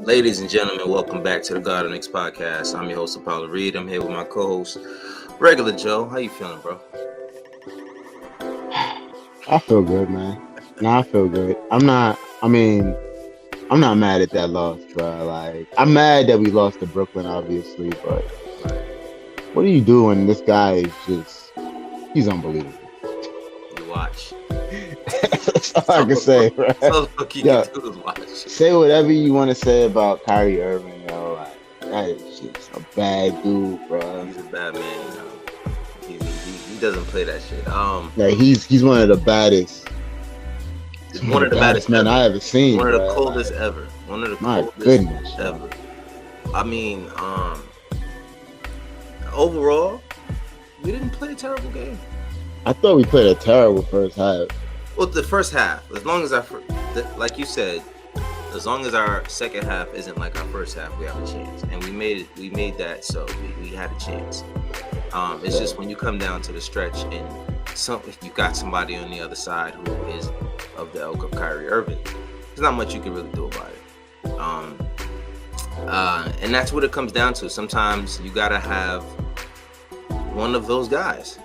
Ladies and gentlemen, welcome back to the God of Knicks podcast. I'm your host, Apollo Reed. I'm here with my co-host, Regular Joe. How you feeling, bro? I feel good, man. I feel good. I'm not mad at that loss, bro. Like, I'm mad that we lost to Brooklyn, obviously, but what do you do when this guy is he's unbelievable. You watch. That's all I can say, bro. So look, you Yo, can do is watch. say whatever you want to say about Kyrie Irving, yo. Like, that is just a bad dude, bro. He's a bad man, you know. He doesn't play that shit. Like, he's one of the baddest. One of the baddest men I ever seen. One of the bro. coldest ever. One of the coldest goodness, ever. I mean, overall, we didn't play a terrible game. I thought we played a terrible first half. Well, the first half, as long as like you said, as long as our second half isn't like our first half, we have a chance, and we made that, so we had a chance. It's just when you come down to the stretch and you got somebody on the other side who is of the ilk of Kyrie Irving, there's not much you can really do about it. And that's what it comes down to. Sometimes you gotta have one of those guys.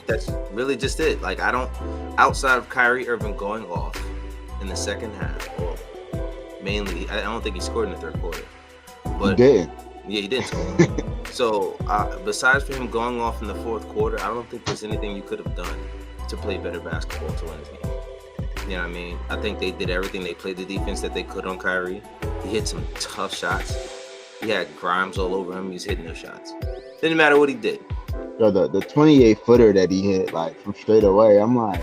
That's really just it. Like, outside of Kyrie Irving going off in the second half, or mainly, I don't think he scored in the third quarter. But he did. Yeah, he did. So, besides for him going off in the fourth quarter, I don't think there's anything you could have done to play better basketball to win this game. You know what I mean? I think they did everything. They played the defense that they could on Kyrie. He hit some tough shots. He had Grimes all over him. He was hitting those shots. Didn't matter what he did. Yo, the 28-footer that he hit, like, from straight away, I'm like,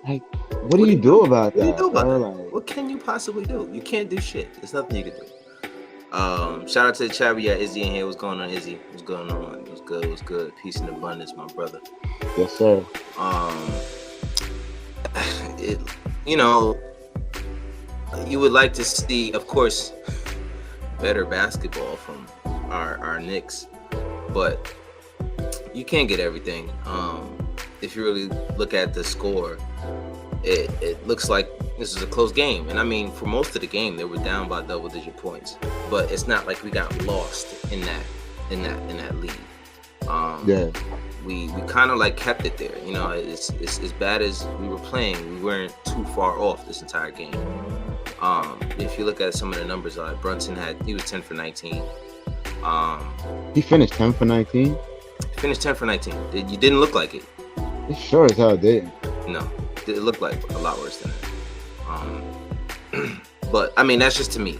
what do you do about that? What do you do about that? Like, what can you possibly do? You can't do shit. There's nothing you can do. Shout out to the chat. We got Izzy in here. What's going on, Izzy? What's going on? It was good. It was good. Peace and abundance, my brother. Yes, sir. You would like to see, of course, better basketball from our Knicks, but you can't get everything. If you really look at the score, it looks like this is a close game. And I mean, for most of the game, they were down by double-digit points. But it's not like we got lost in that lead. Yeah. We kind of like kept it there. You know, it's as bad as we were playing, we weren't too far off this entire game. If you look at some of the numbers, Brunson he was 10 for 19. He finished 10 for 19? Finished 10 for 19. You didn't look like it. It sure as hell did. No, it looked like a lot worse than that. But I mean, that's just to me.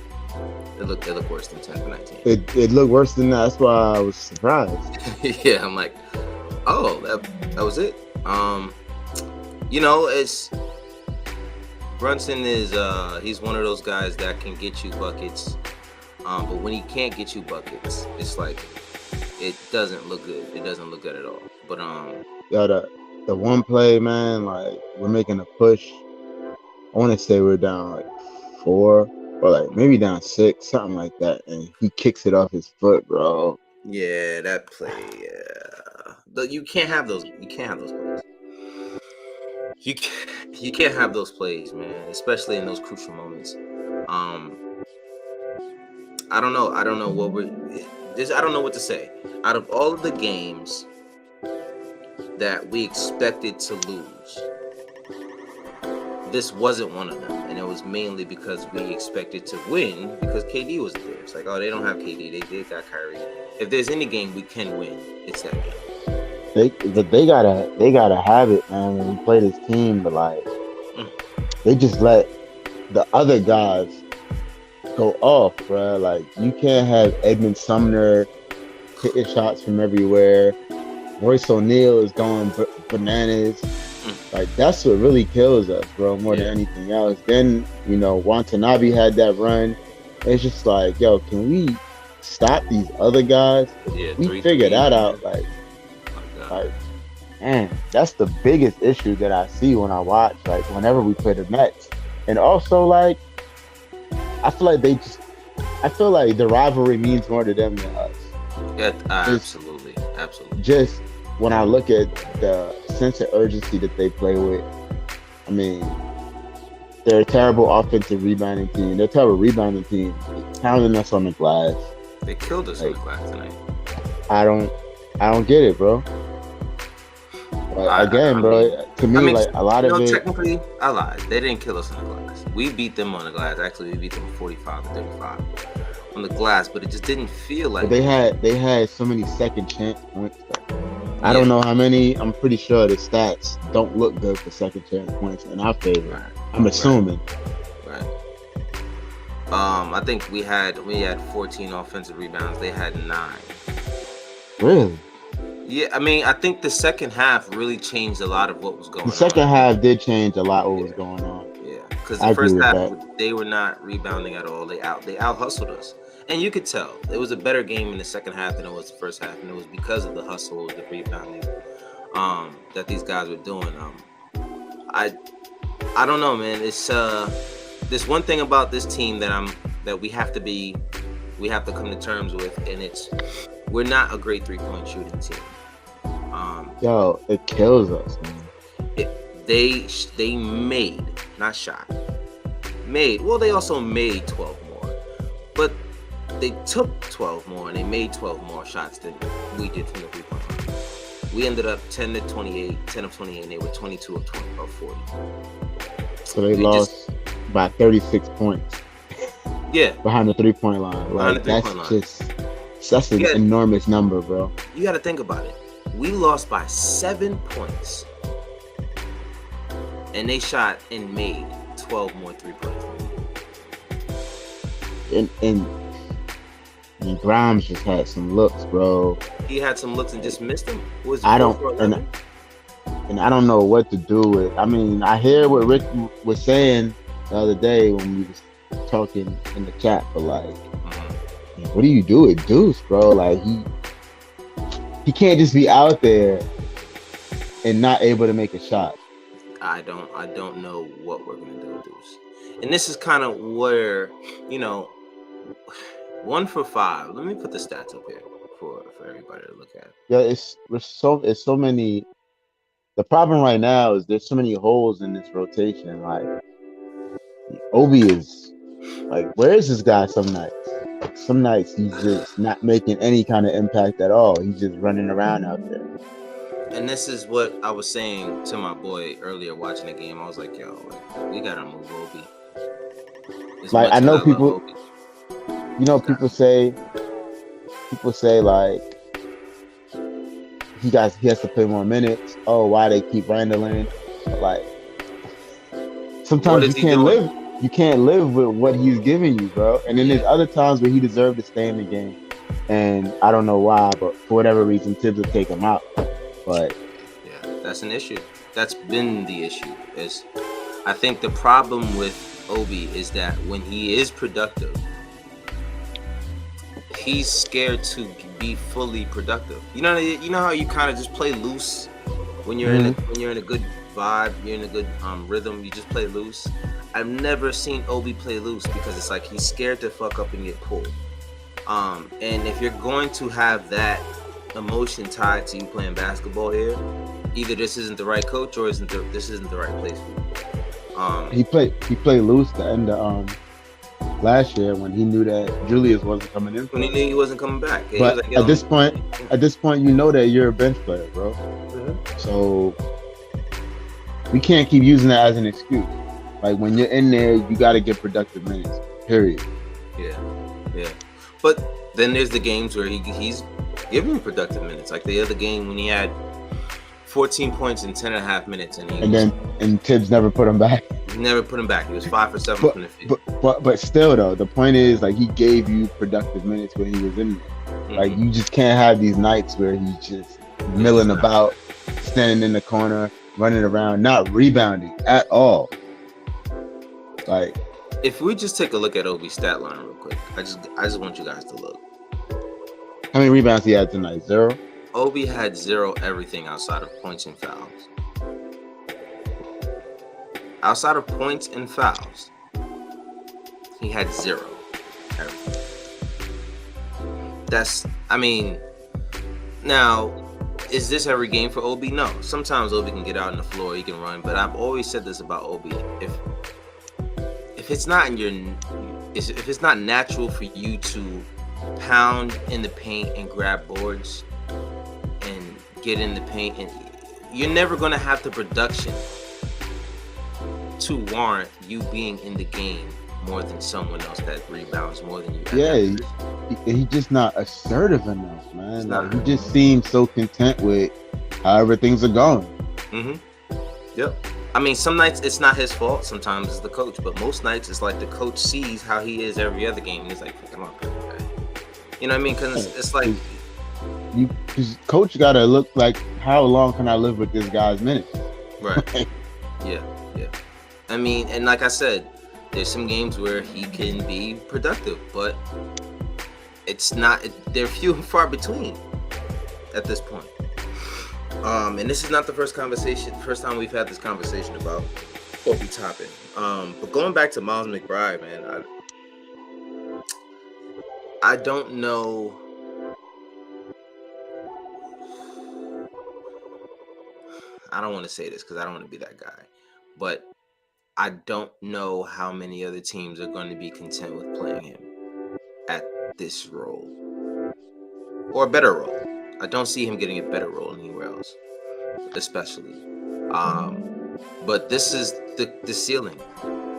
It looked worse than 10 for 19. It looked worse than that. That's why I was surprised. Yeah, I'm like, oh, that was it. It's Brunson is he's one of those guys that can get you buckets. But when he can't get you buckets, it's like it doesn't look good. It doesn't look good at all. But the one play, man, like, we're making a push. I want to say we're down like 4 or like maybe down 6, something like that, and he kicks it off his foot, bro. Yeah, that play. Yeah, you can't have those. You can't have those plays. You can't have those plays, man. Especially in those crucial moments. I don't know. I don't know what to say. Out of all of the games that we expected to lose, this wasn't one of them, and it was mainly because we expected to win because KD wasn't there. It's like, oh, they don't have KD, they got Kyrie. If there's any game we can win, it's that game. They gotta have it, man. When we play this team, but like, they just let the other guys go off, bro. Like, you can't have Edmund Sumner hitting shots from everywhere. Royce O'Neal is going bananas. Like, that's what really kills us, bro, more than anything else. Then, Watanabe had that run. It's just like, yo, can we stop these other guys? Yeah, we figure that out. Like, man, that's the biggest issue that I see when I watch, like, whenever we play the Nets. And also, like, I feel like the rivalry means more to them than us. Yeah, absolutely. Just when I look at the sense of urgency that they play with, I mean, They're a terrible offensive rebounding team. They're a terrible rebounding team. Pounding us on the glass. They killed us on the glass tonight. I don't get it, bro. Bro, to me, like a lot of it. Technically, I lied. They didn't kill us on the glass. We beat them on the glass. Actually, we beat them 45-35 on the glass, but it just didn't feel like. But they had so many second chance points. I don't know how many. I'm pretty sure the stats don't look good for second chance points in our favor. Right. I'm assuming. Right. I think we had 14 offensive rebounds. They had 9. Really? Yeah, I mean, I think the second half really changed a lot of what was going on. The second half did change a lot what was going on. Yeah, because the first half they were not rebounding at all. They out hustled us, and you could tell it was a better game in the second half than it was the first half, and it was because of the hustle, the rebounding, that these guys were doing. I don't know, man. It's there's one thing about this team that we have to come to terms with, and it's we're not a great 3-point shooting team. Yo, it kills us, man. They made, not shot, made. Well, they also made 12 more, but they took 12 more and they made 12 more shots than we did from the 3-point line. We ended up 10 of 28, and they were 22 of 40. So they lost by 36 points. Yeah, behind the 3-point line. Like that's an enormous number, bro. You got to think about it. We lost by 7 points, and they shot and made 12 more 3-pointers. And Grimes just had some looks, bro. He had some looks and just missed them. I don't know what to do with. I mean, I hear what Rick was saying the other day when we was talking in the chat, but like, what do you do with Deuce, bro? Like he can't just be out there and not able to make a shot. I don't know what we're gonna do with Deuce, and this is kind of where 1 for 5. Let me put the stats up here for everybody to look at. Yeah, it's so many. The problem right now is there's so many holes in this rotation. Like Obi is like, where is this guy? Some nights he's just not making any kind of impact at all. He's just running around out there. And this is what I was saying to my boy earlier watching the game. I was like, yo, we gotta move Obi. Like, I know people, people say like he has to play more minutes. Oh, why they keep Randling? Like, sometimes you can't live with what he's giving you, bro. And then there's other times where he deserved to stay in the game, and I don't know why, but for whatever reason, Tibbs will take him out. But yeah, that's an issue. That's been the issue. I think the problem with Obi is that when he is productive, he's scared to be fully productive. You know how you kind of just play loose when you're in a good vibe, you're in a good rhythm. You just play loose. I've never seen Obi play loose because it's like he's scared to fuck up and get pulled. And if you're going to have that emotion tied to you playing basketball here, either this isn't the right coach or this isn't the right place for you. He played loose the end of last year when he knew that Julius wasn't coming in. When he knew he wasn't coming back. But at this point, you know that you're a bench player, bro. Mm-hmm. So we can't keep using that as an excuse. Like, when you're in there, you got to get productive minutes. Period. Yeah. But then there's the games where he's giving productive minutes. Like the other game when he had 14 points in 10 and a half minutes, and Tibbs never put him back. He never put him back. He was 5 for 7 from the field. But still, though, the point is, like, he gave you productive minutes when he was in there. Mm-hmm. Like, you just can't have these nights where he's just milling about, standing in the corner, running around, not rebounding at all. Like, if we just take a look at Obi's stat line real quick, I just want you guys to look. How many rebounds he had tonight? 0? Obi had 0 everything outside of points and fouls. Outside of points and fouls, he had 0 everything. Now, is this every game for Obi? No. Sometimes Obi can get out on the floor, he can run, but I've always said this about Obi. if it's not natural for you to pound in the paint and grab boards and get in the paint, and you're never going to have the production to warrant you being in the game more than someone else that rebounds more than you. Yeah, he's just not assertive enough, man. Like, he just seems so content with however things are going. Yep. I mean, some nights it's not his fault. Sometimes it's the coach, but most nights it's like the coach sees how he is every other game, and he's like, "Come on, guy." You know what I mean? Because it's like coach gotta look like, how long can I live with this guy's minutes? Right. Yeah. I mean, and like I said, there's some games where he can be productive, but they're few and far between at this point. And this is not the first time we've had this conversation about Obi Toppin. But going back to Miles McBride, man, I don't know. I don't want to say this because I don't want to be that guy, but I don't know how many other teams are going to be content with playing him at this role or a better role. I don't see him getting a better role anywhere else, especially. But this is the ceiling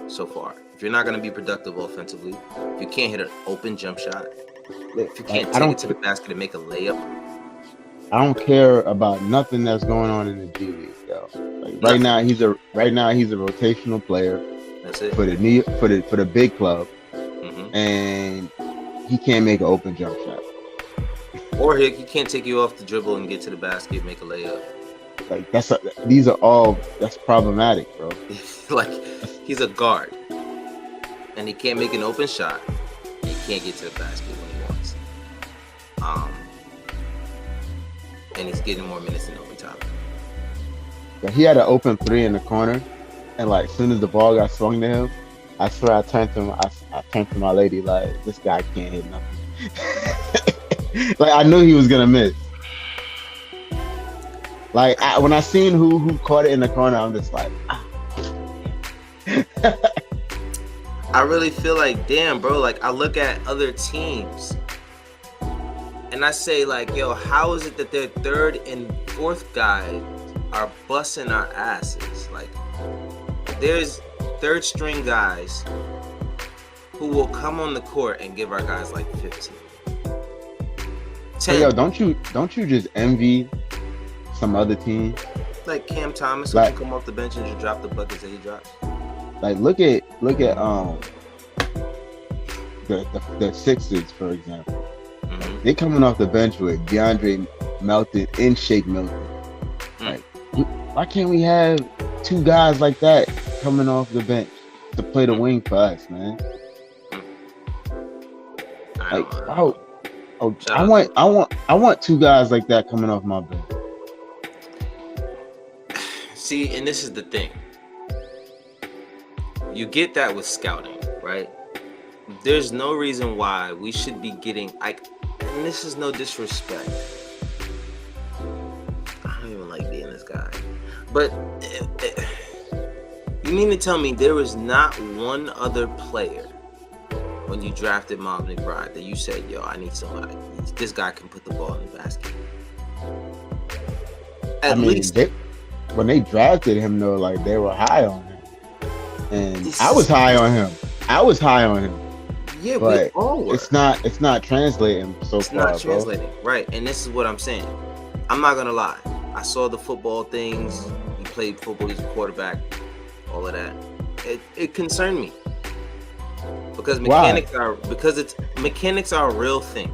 so far. If you're not going to be productive offensively, if you can't hit an open jump shot, if you can't take it to the basket and make a layup, I don't care about nothing that's going on in the G League, though. Like, right now he's a rotational player. That's it. For the big club, and he can't make an open jump shot. Or he can't take you off the dribble and get to the basket, make a layup. Like that's problematic, bro. Like, he's a guard, and he can't make an open shot. He can't get to the basket when he wants. And he's getting more minutes than Obi Toppin. But he had an open three in the corner, and like as soon as the ball got swung to him, I swear I turned to my lady like, this guy can't hit nothing. Like, I knew he was gonna miss. Like, when I seen who caught it in the corner, I'm just like, I really feel like, damn, bro. Like, I look at other teams and I say, like, yo, how is it that their third and fourth guys are busting our asses? Like, there's third string guys who will come on the court and give our guys like 15. 10. Hey, yo, don't you just envy some other team? Like Cam Thomas, who can come off the bench and just drop the buckets that he drops. Like, look at the Sixers, for example. They coming off the bench with DeAndre Melton and Shake Milton. Like, why can't we have two guys like that coming off the bench to play the wing for us, man? Like, I want two guys like that coming off my bench. See, and this is the thing. You get that with scouting, right? There's no reason why we should be getting, like, and this is no disrespect. I don't even like being this guy. But you mean to tell me there was not one other player when you drafted Miles McBride that you said, yo, I need somebody. This guy can put the ball in the basket. At least. When they drafted him, though, like, they were high on him. And I was high on him. Yeah, but we all were. It's not translating so far, It's not translating, bro. Right? And this is what I'm saying. I'm not gonna lie. I saw the football things. He played football. He's a quarterback. All of that. It concerned me because mechanics are a real thing.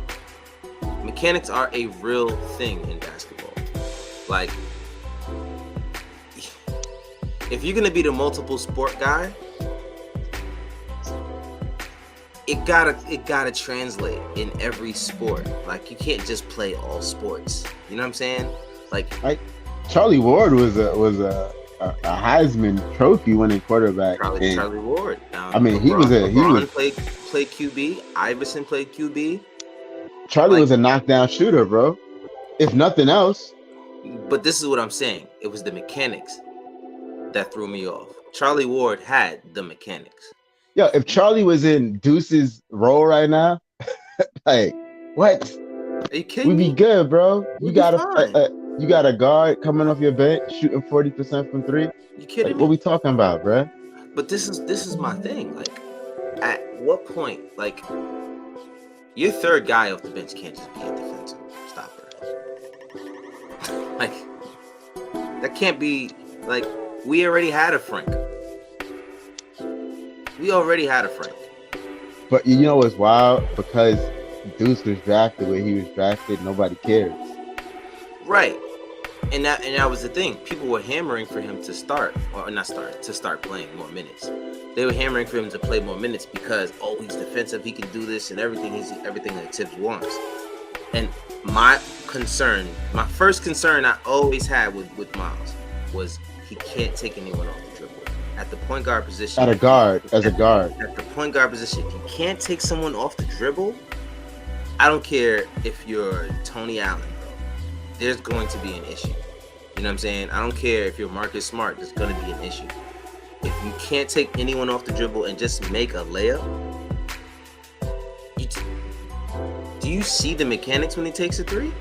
Mechanics are a real thing in basketball. Like, if you're gonna be the multiple sport guy, it gotta translate in every sport. Like, you can't just play all sports. You know what I'm saying? Like Charlie Ward was a Heisman Trophy winning quarterback. Charlie Ward. LeBron played QB. Iverson played QB. Charlie was a knockdown shooter, bro. If nothing else. But this is what I'm saying. It was the mechanics that threw me off. Charlie Ward had the mechanics. Yo, if Charlie was in Deuce's role right now, like what? Are you kidding We'd be me? good, bro. We'd be fine. You got a guard coming off your bench shooting 40% from three. You Like kidding what me? we talking about, bro? But this is my thing. Like, at what point, like, your third guy off the bench can't just be a defensive stopper. Like, that can't be. Like, we already had a Frank. We already had a Frank. But you know what's wild? Because Deuce was drafted where he was drafted, nobody cares. Right. And that was the thing. People were hammering for him to start, or not start, to start playing more minutes. They were hammering for him to play more minutes because, oh, he's defensive, he can do this and everything. He's everything that Tibbs wants. And my first concern I always had with Miles was he can't take anyone off the dribble. At the point guard position. As a guard. At the point guard position, if you can't take someone off the dribble, I don't care if you're Tony Allen, bro. There's going to be an issue. You know what I'm saying? I don't care if you're Marcus Smart. There's going to be an issue. If you can't take anyone off the dribble and just make a layup, do you see the mechanics when he takes a three?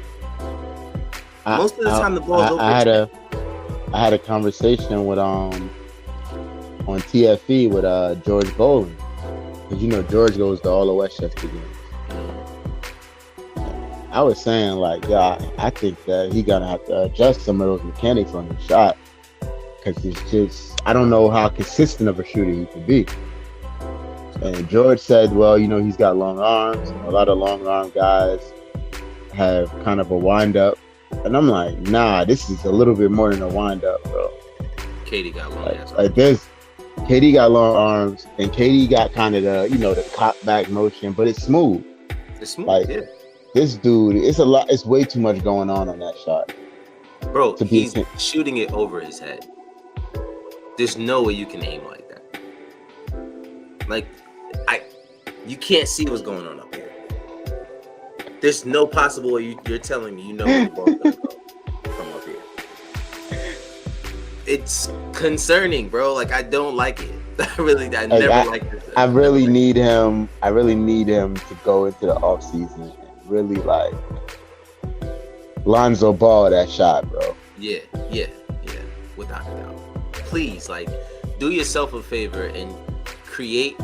Most of the time, the ball's open. I had a conversation with on TFE with George Golan, because you know George goes to all the Westchester games. I was saying, like, yeah, I think that he gonna have to adjust some of those mechanics on the shot, because it's just, I don't know how consistent of a shooter he can be. And George said, well, you know, he's got long arms. A lot of long arm guys have kind of a wind up, and I'm like, nah, this is a little bit more than a wind up, bro. KD got long ass. Like this, KD got long arms, and KD got kind of the, you know, the cop back motion, but it's smooth. It's smooth, like, yeah. This dude, it's way too much going on that shot. Bro, he's shooting it over his head. There's no way you can aim like that. Like, you can't see what's going on up here. There's no possible way you're telling me you know where the ball's gonna go from up here. It's concerning, bro. Like, I don't like it. I never liked this. I really need him to go into the offseason. Really, like, Lonzo Ball that shot, bro. Yeah, without a doubt. Please, like, do yourself a favor and create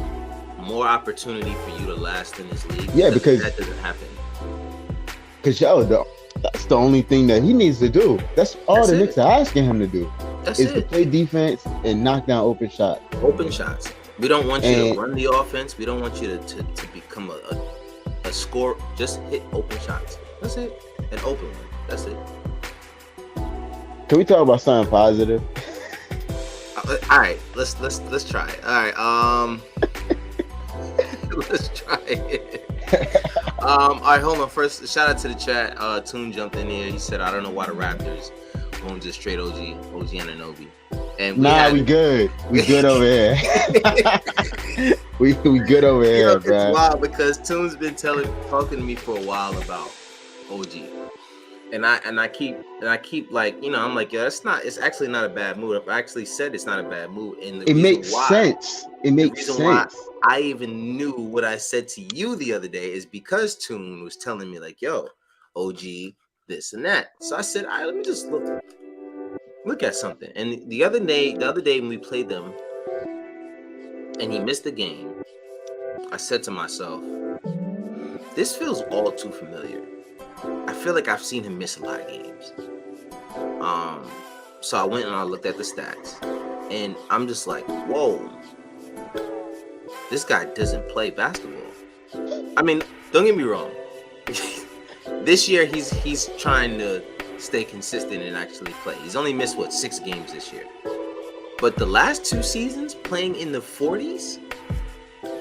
more opportunity for you to last in this league. Yeah, because that doesn't happen. Because that's the only thing that he needs to do. That's all the Knicks are asking him to do. Is to play defense and knock down open shots. Open shots. We don't want you to run the offense. We don't want you to become a score. Just hit open shots. That's it. An open one. That's it. Can we talk about something positive? All right. Let's try it. All right. Let's try it. All right, hold on. First, shout out to the chat. Toon jumped in here. He said, "I don't know why the Raptors won't just trade OG Anunoby." And we good. We good over here. we good over here, bro. It's wild because Toon's been talking to me for a while about OG, and I keep like, you know, I'm like, yeah, it's actually not a bad move. I've actually said it's not a bad move, and it makes sense. It makes sense. I even knew what I said to you the other day is because Toon was telling me, like, yo, OG, this and that. So I said, all right, let me just look at something. And the other day when we played them and he missed the game, I said to myself, this feels all too familiar. I feel like I've seen him miss a lot of games. So I went and I looked at the stats, and I'm just like, whoa. This guy doesn't play basketball. I mean, don't get me wrong. This year, he's trying to stay consistent and actually play. He's only missed, 6 games this year. But the last 2 seasons, playing in the 40s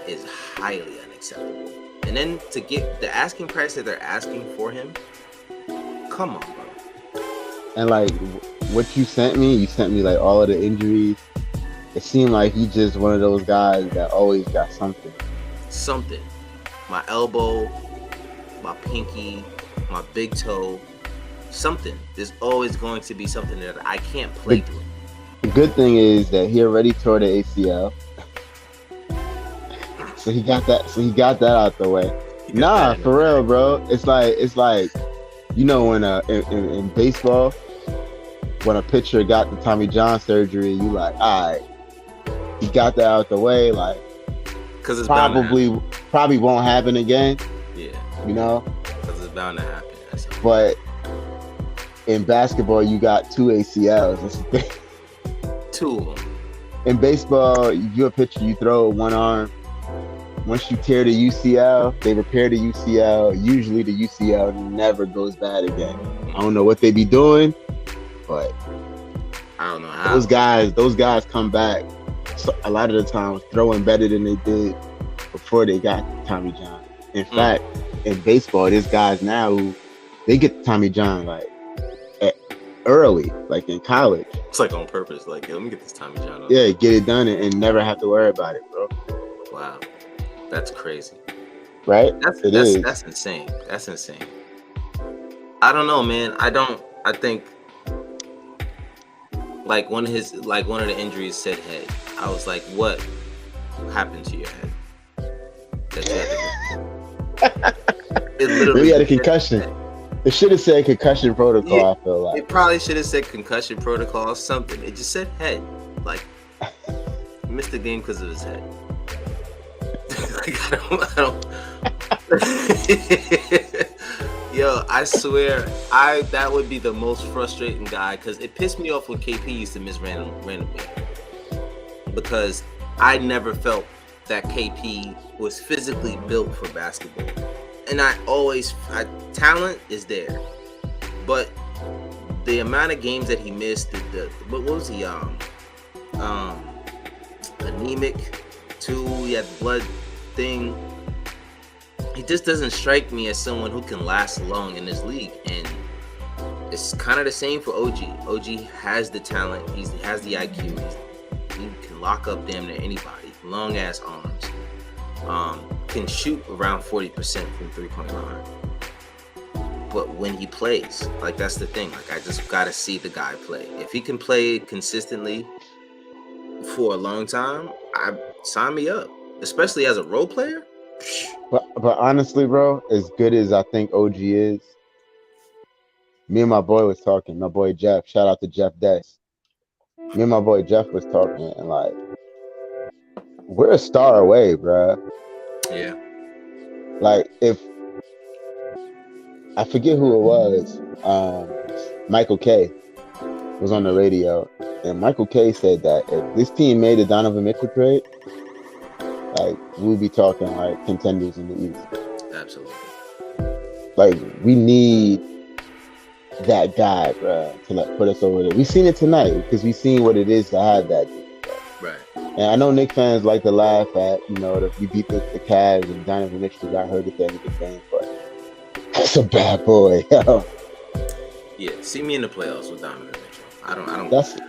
is highly unacceptable. And then to get the asking price that they're asking for him, come on, bro. And, like, what you sent me like all of the injuries. It seemed like he's just one of those guys that always got something. Something. My elbow, my pinky, my big toe, something. There's always going to be something that I can't play through. The good thing is that he already tore the ACL. So he got that. So he got that out the way. He got Nah, that in the for real, bag. bro. It's like when in baseball, when a pitcher got the Tommy John surgery, you like, all right, he got that out the way. Like, Because it's bound to happen. probably won't happen again. Yeah. You know. Because it's bound to happen. But in basketball, you got 2 ACLs. That's the thing. 2 of them. In baseball, you're a pitcher, you throw one arm. Once you tear the UCL, they repair the UCL. Usually the UCL never goes bad again. I don't know what they be doing, but I don't know how. Those guys come back a lot of the time throwing better than they did before they got Tommy John. In fact, in baseball, there's guys now who they get Tommy John like early, like in college. It's like on purpose. Like, yo, let me get this Tommy John. Yeah, get it done and never have to worry about it, bro. Wow, that's crazy. Right? That's insane. That's insane. I don't know, man. I think like one of the injuries said head. I was like, what happened to your head? That you had to, it literally Maybe had a concussion. It should have said concussion protocol. Yeah, I feel like it probably should have said concussion protocol or something. It just said head. Like, he missed the game because of his head. Like, I don't. Yo, I swear, that would be the most frustrating guy because it pissed me off when KP used to miss randomly. Because I never felt that KP was physically built for basketball. And talent is there, but the amount of games that he missed, what was he? Anemic too. He had the blood thing. He just doesn't strike me as someone who can last long in this league, and it's kind of the same for OG. OG has the talent. He has the IQ. He can lock up damn near anybody. Long ass arms. Can shoot around 40% from 3-point line. But when he plays, like, that's the thing. Like, I just gotta see the guy play. If he can play consistently for a long time, sign me up. Especially as a role player. But honestly, bro, as good as I think OG is, me and my boy was talking. My boy Jeff, shout out to Jeff Dess. Me and my boy Jeff was talking, and like, we're a star away, bro. Yeah. Like, if I forget who it was, Michael K was on the radio, and Michael K said that if this team made a Donovan Mitchell trade, like, we'll be talking like contenders in the East. Absolutely. Like, we need that guy, bro, to like put us over there. We seen it tonight because we seen what it is to have that dude. Right. And I know Knicks fans like to laugh at, that we beat the Cavs and Donovan Mitchell got hurt at the end of the game, but that's a bad boy. Yeah, see me in the playoffs with Donovan Mitchell. I don't. That's, you know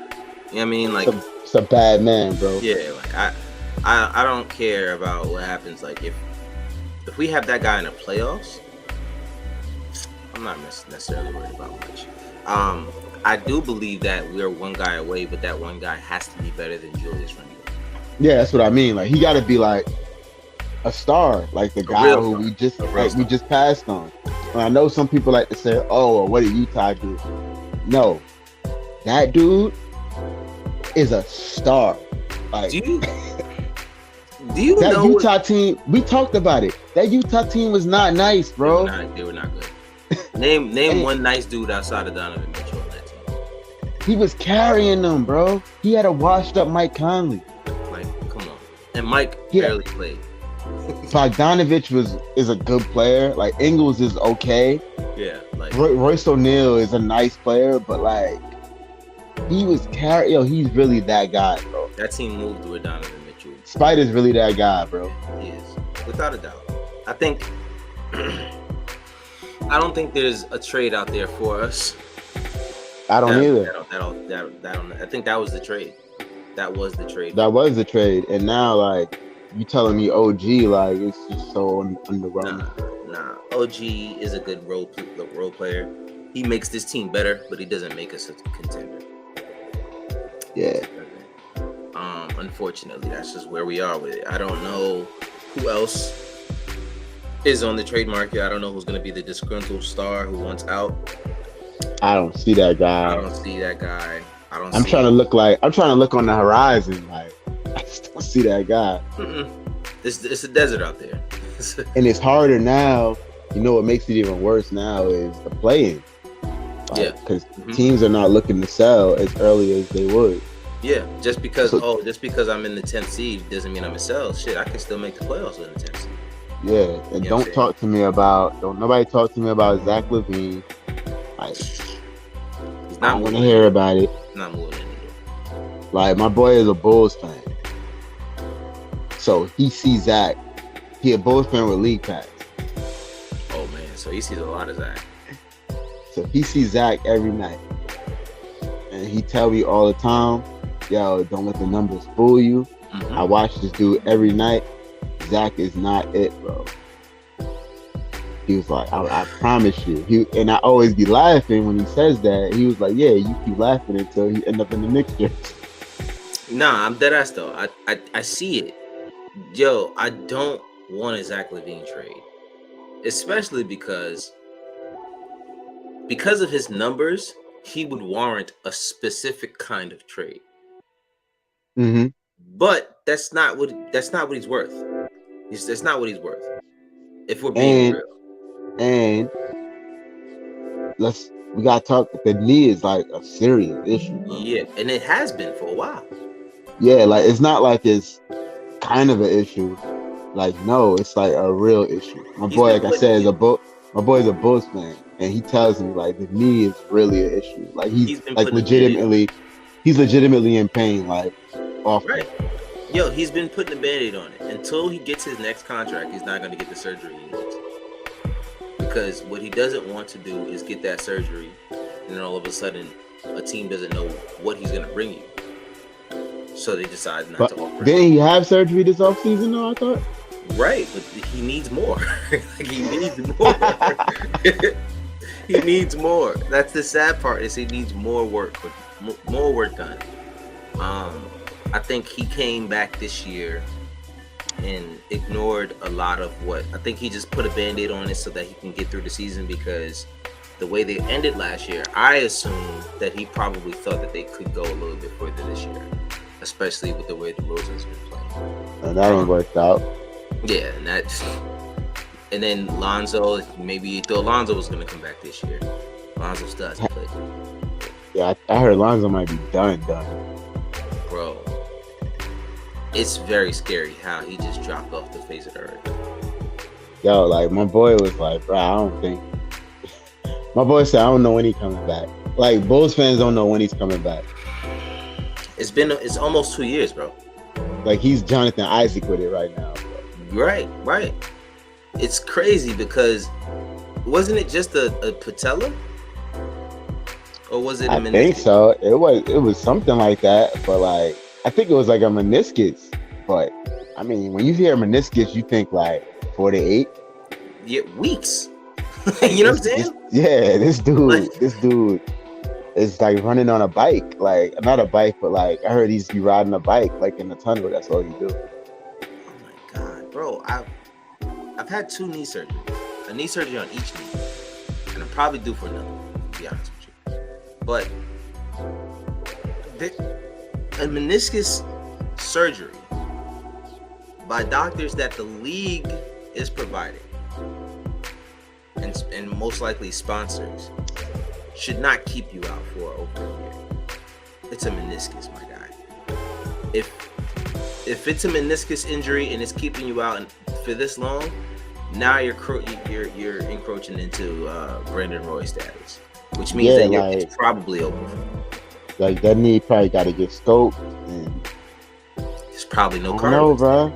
what I mean? Like, it's a bad man, bro. Yeah, like I don't care about what happens. Like, if we have that guy in the playoffs, I'm not necessarily worried about much. I do believe that we're one guy away, but that one guy has to be better than Julius Randle. Yeah, that's what I mean. Like, he got to be like a star, like the guy who we just passed on. And I know some people like to say, "Oh, well, what did Utah do?" No, that dude is a star. Like, do you that know Utah team? We talked about it. That Utah team was not nice, bro. They were not good. Name one nice dude outside of Donovan Mitchell on that team. He was carrying them, bro. He had a washed up Mike Conley. Like, come on. And Mike barely played. Bogdanovich is a good player. Like, Ingles is okay. Yeah. Like, Royce O'Neal is a nice player, but like, he was he's really that guy, bro. That team moved with Donovan Mitchell. Spider's really that guy, bro. He is, without a doubt. I don't think there's a trade out there for us. I don't either. I think that was the trade. That was the trade. That was the trade. And now, like, you telling me OG, like, it's just so underwhelming. Nah. OG is a good role player. He makes this team better, but he doesn't make us a contender. Yeah. Unfortunately, that's just where we are with it. I don't know Who else is on the trade market? I don't know who's going to be the disgruntled star who wants out. I don't see that guy. I don't see that guy. I'm trying to look on the horizon. Like, I just don't see that guy. It's a desert out there. And it's harder now. You know what makes it even worse now is the play-in. Because teams are not looking to sell as early as they would. Yeah, just because I'm in the 10th seed doesn't mean I'm in sell. Shit, I can still make the playoffs in the 10th seed. Yeah, and don't nobody talk to me about Zach LaVine. Like, he's not I don't want to hear about it. Not moving anymore. Like, my boy is a Bulls fan, so he sees Zach. He a Bulls fan with league pass. Oh man, so he sees a lot of Zach. So he sees Zach every night, and he tell me all the time, "Yo, don't let the numbers fool you." I watch this dude every night. Zach is not it, bro. He was like, I promise you. And I always be laughing when he says that. He was like, yeah, you keep laughing until he end up in the Knicks jersey. Nah, I'm dead ass though. I see it. Yo, I don't want a Zach LaVine trade. Especially because of his numbers, he would warrant a specific kind of trade. But that's not what he's worth. That's not what he's worth. If we're being real. And we gotta talk. The knee is like a serious issue, bro. Yeah, and it has been for a while. Yeah, like it's not like it's kind of an issue. Like, no, it's like a real issue. My boy, like I said, my boy is a Bulls fan, and he tells me like the knee is really an issue. Like he's like legitimately in pain. Like often. Right. Yo, he's been putting a Band-Aid on it. Until he gets his next contract, he's not going to get the surgery he needs. Because what he doesn't want to do is get that surgery, and then all of a sudden, a team doesn't know what he's going to bring you. So they decide not to offer. Didn't he have surgery this offseason, though, I thought? Right, but he needs more. Like, he needs more. He needs more. That's the sad part, is he needs more work, more work done. I think he came back this year and ignored a lot of what I think he just put a Band-Aid on it so that he can get through the season, because the way they ended last year, I assume that he probably thought that they could go a little bit further this year, especially with the way the Rosen's been playing. And that ain't worked out. Yeah, and then Lonzo, maybe he thought Lonzo was going to come back this year. Lonzo still hasn't played. Yeah, I heard Lonzo might be done. Bro, it's very scary how he just dropped off the face of the earth. Yo, like, my boy was like, bro, I don't think. My boy said, I don't know when he's coming back. Like, Bulls fans don't know when he's coming back. It's almost 2 years, bro. Like, he's Jonathan Isaac with it right now, bro. Right. It's crazy because wasn't it just a patella? Or was it a meniscus? I think so. It was something like that, but like I think it was like a meniscus. But I mean, when you hear meniscus, you think like 4 to 8. Yeah, weeks. You know what I'm saying? This dude is like running on a bike. Like, not a bike, but like I heard he's be riding a bike like in the tunnel. That's all he do. Oh my god, bro! I've had 2 knee surgeries. A knee surgery on each knee, and I'm probably due for another one, to be honest with you. But a meniscus surgery by doctors that the league is providing and most likely sponsors should not keep you out for over a year. It's a meniscus, my guy. If it's a meniscus injury and it's keeping you out for this long, now you're encroaching into Brandon Roy status, which means that it's probably over for you. Like, that knee probably got to get scoped, and there's probably no cartilage. No, bro.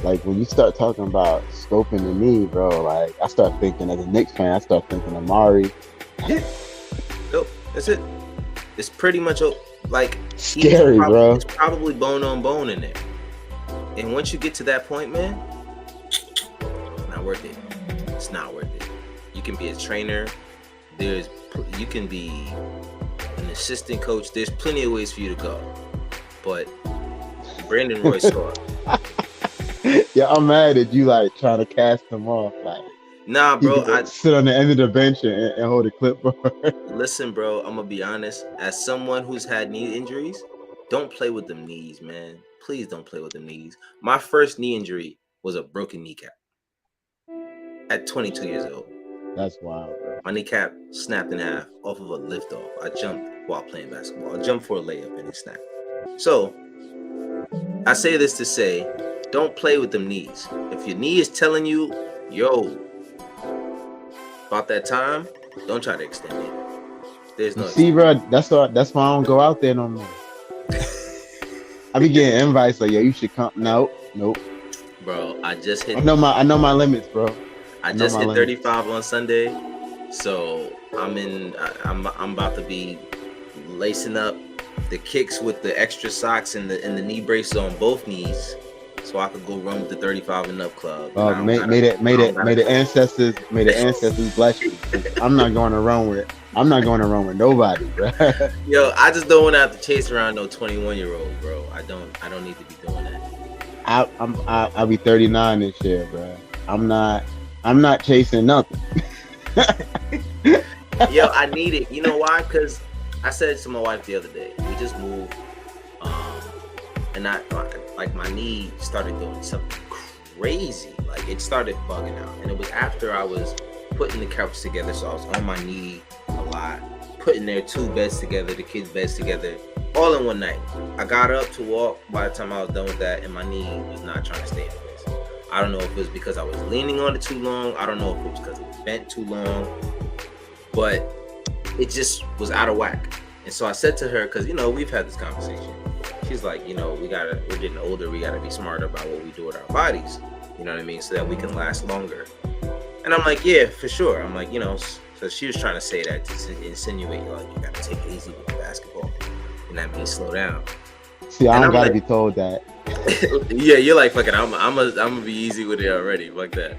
Like, when you start talking about scoping the knee, bro, like, I start thinking, as a Knicks fan, I start thinking Amari. Yeah. Nope, that's it. It's pretty much like scary, bro. It's probably bone on bone in there. And once you get to that point, man, not worth it. It's not worth it. You can be a trainer. You can be an assistant coach. There's plenty of ways for you to go. But Brandon Roy saw Yeah, I'm mad at you like trying to cast him off. Like Nah, he bro. could sit on the end of the bench and hold a clipboard. Listen, bro. I'm gonna be honest. As someone who's had knee injuries, don't play with them knees, man. Please don't play with them knees. My first knee injury was a broken kneecap at 22 years old. That's wild, bro. My kneecap snapped in half off of a lift off. I jumped while playing basketball. I jumped for a layup and it snapped. So I say this to say, don't play with them knees. If your knee is telling you, yo, about that time, don't try to extend it. There's no See, bro, that's why I don't go out there no more. I be getting invites like, yo, you should come. Nope. Bro, I just hit. I know my limits, bro. I just hit 35 on Sunday, so I'm about to be lacing up the kicks with the extra socks and the knee braces on both knees, so I could go run with the 35 and up club. May the ancestors bless you. I'm not going to run with nobody, bro. Yo, I just don't want to have to chase around no 21-year-old, bro. I don't need to be doing that. I'll be 39 this year, bro. I'm not chasing nothing. Yo, I need it. You know why? Because I said to my wife the other day, we just moved, and my knee started doing something crazy. Like it started bugging out, and it was after I was putting the couch together, so I was on my knee a lot, putting their two beds together, the kids' beds together, all in one night. I got up to walk. By the time I was done with that, and my knee was not trying to stay in place. I don't know if it was because I was leaning on it too long. I don't know if it was because it was bent too long, but it just was out of whack. And so I said to her, because we've had this conversation. She's like, we're getting older. We gotta be smarter about what we do with our bodies. You know what I mean? So that we can last longer. And I'm like, yeah, for sure. I'm like, so she was trying to say that to insinuate, like, you gotta take it easy with the basketball, and that means slow down. See, I don't gotta be told that. Yeah, you're like, fuck it, I'm gonna be easy with it already, like that.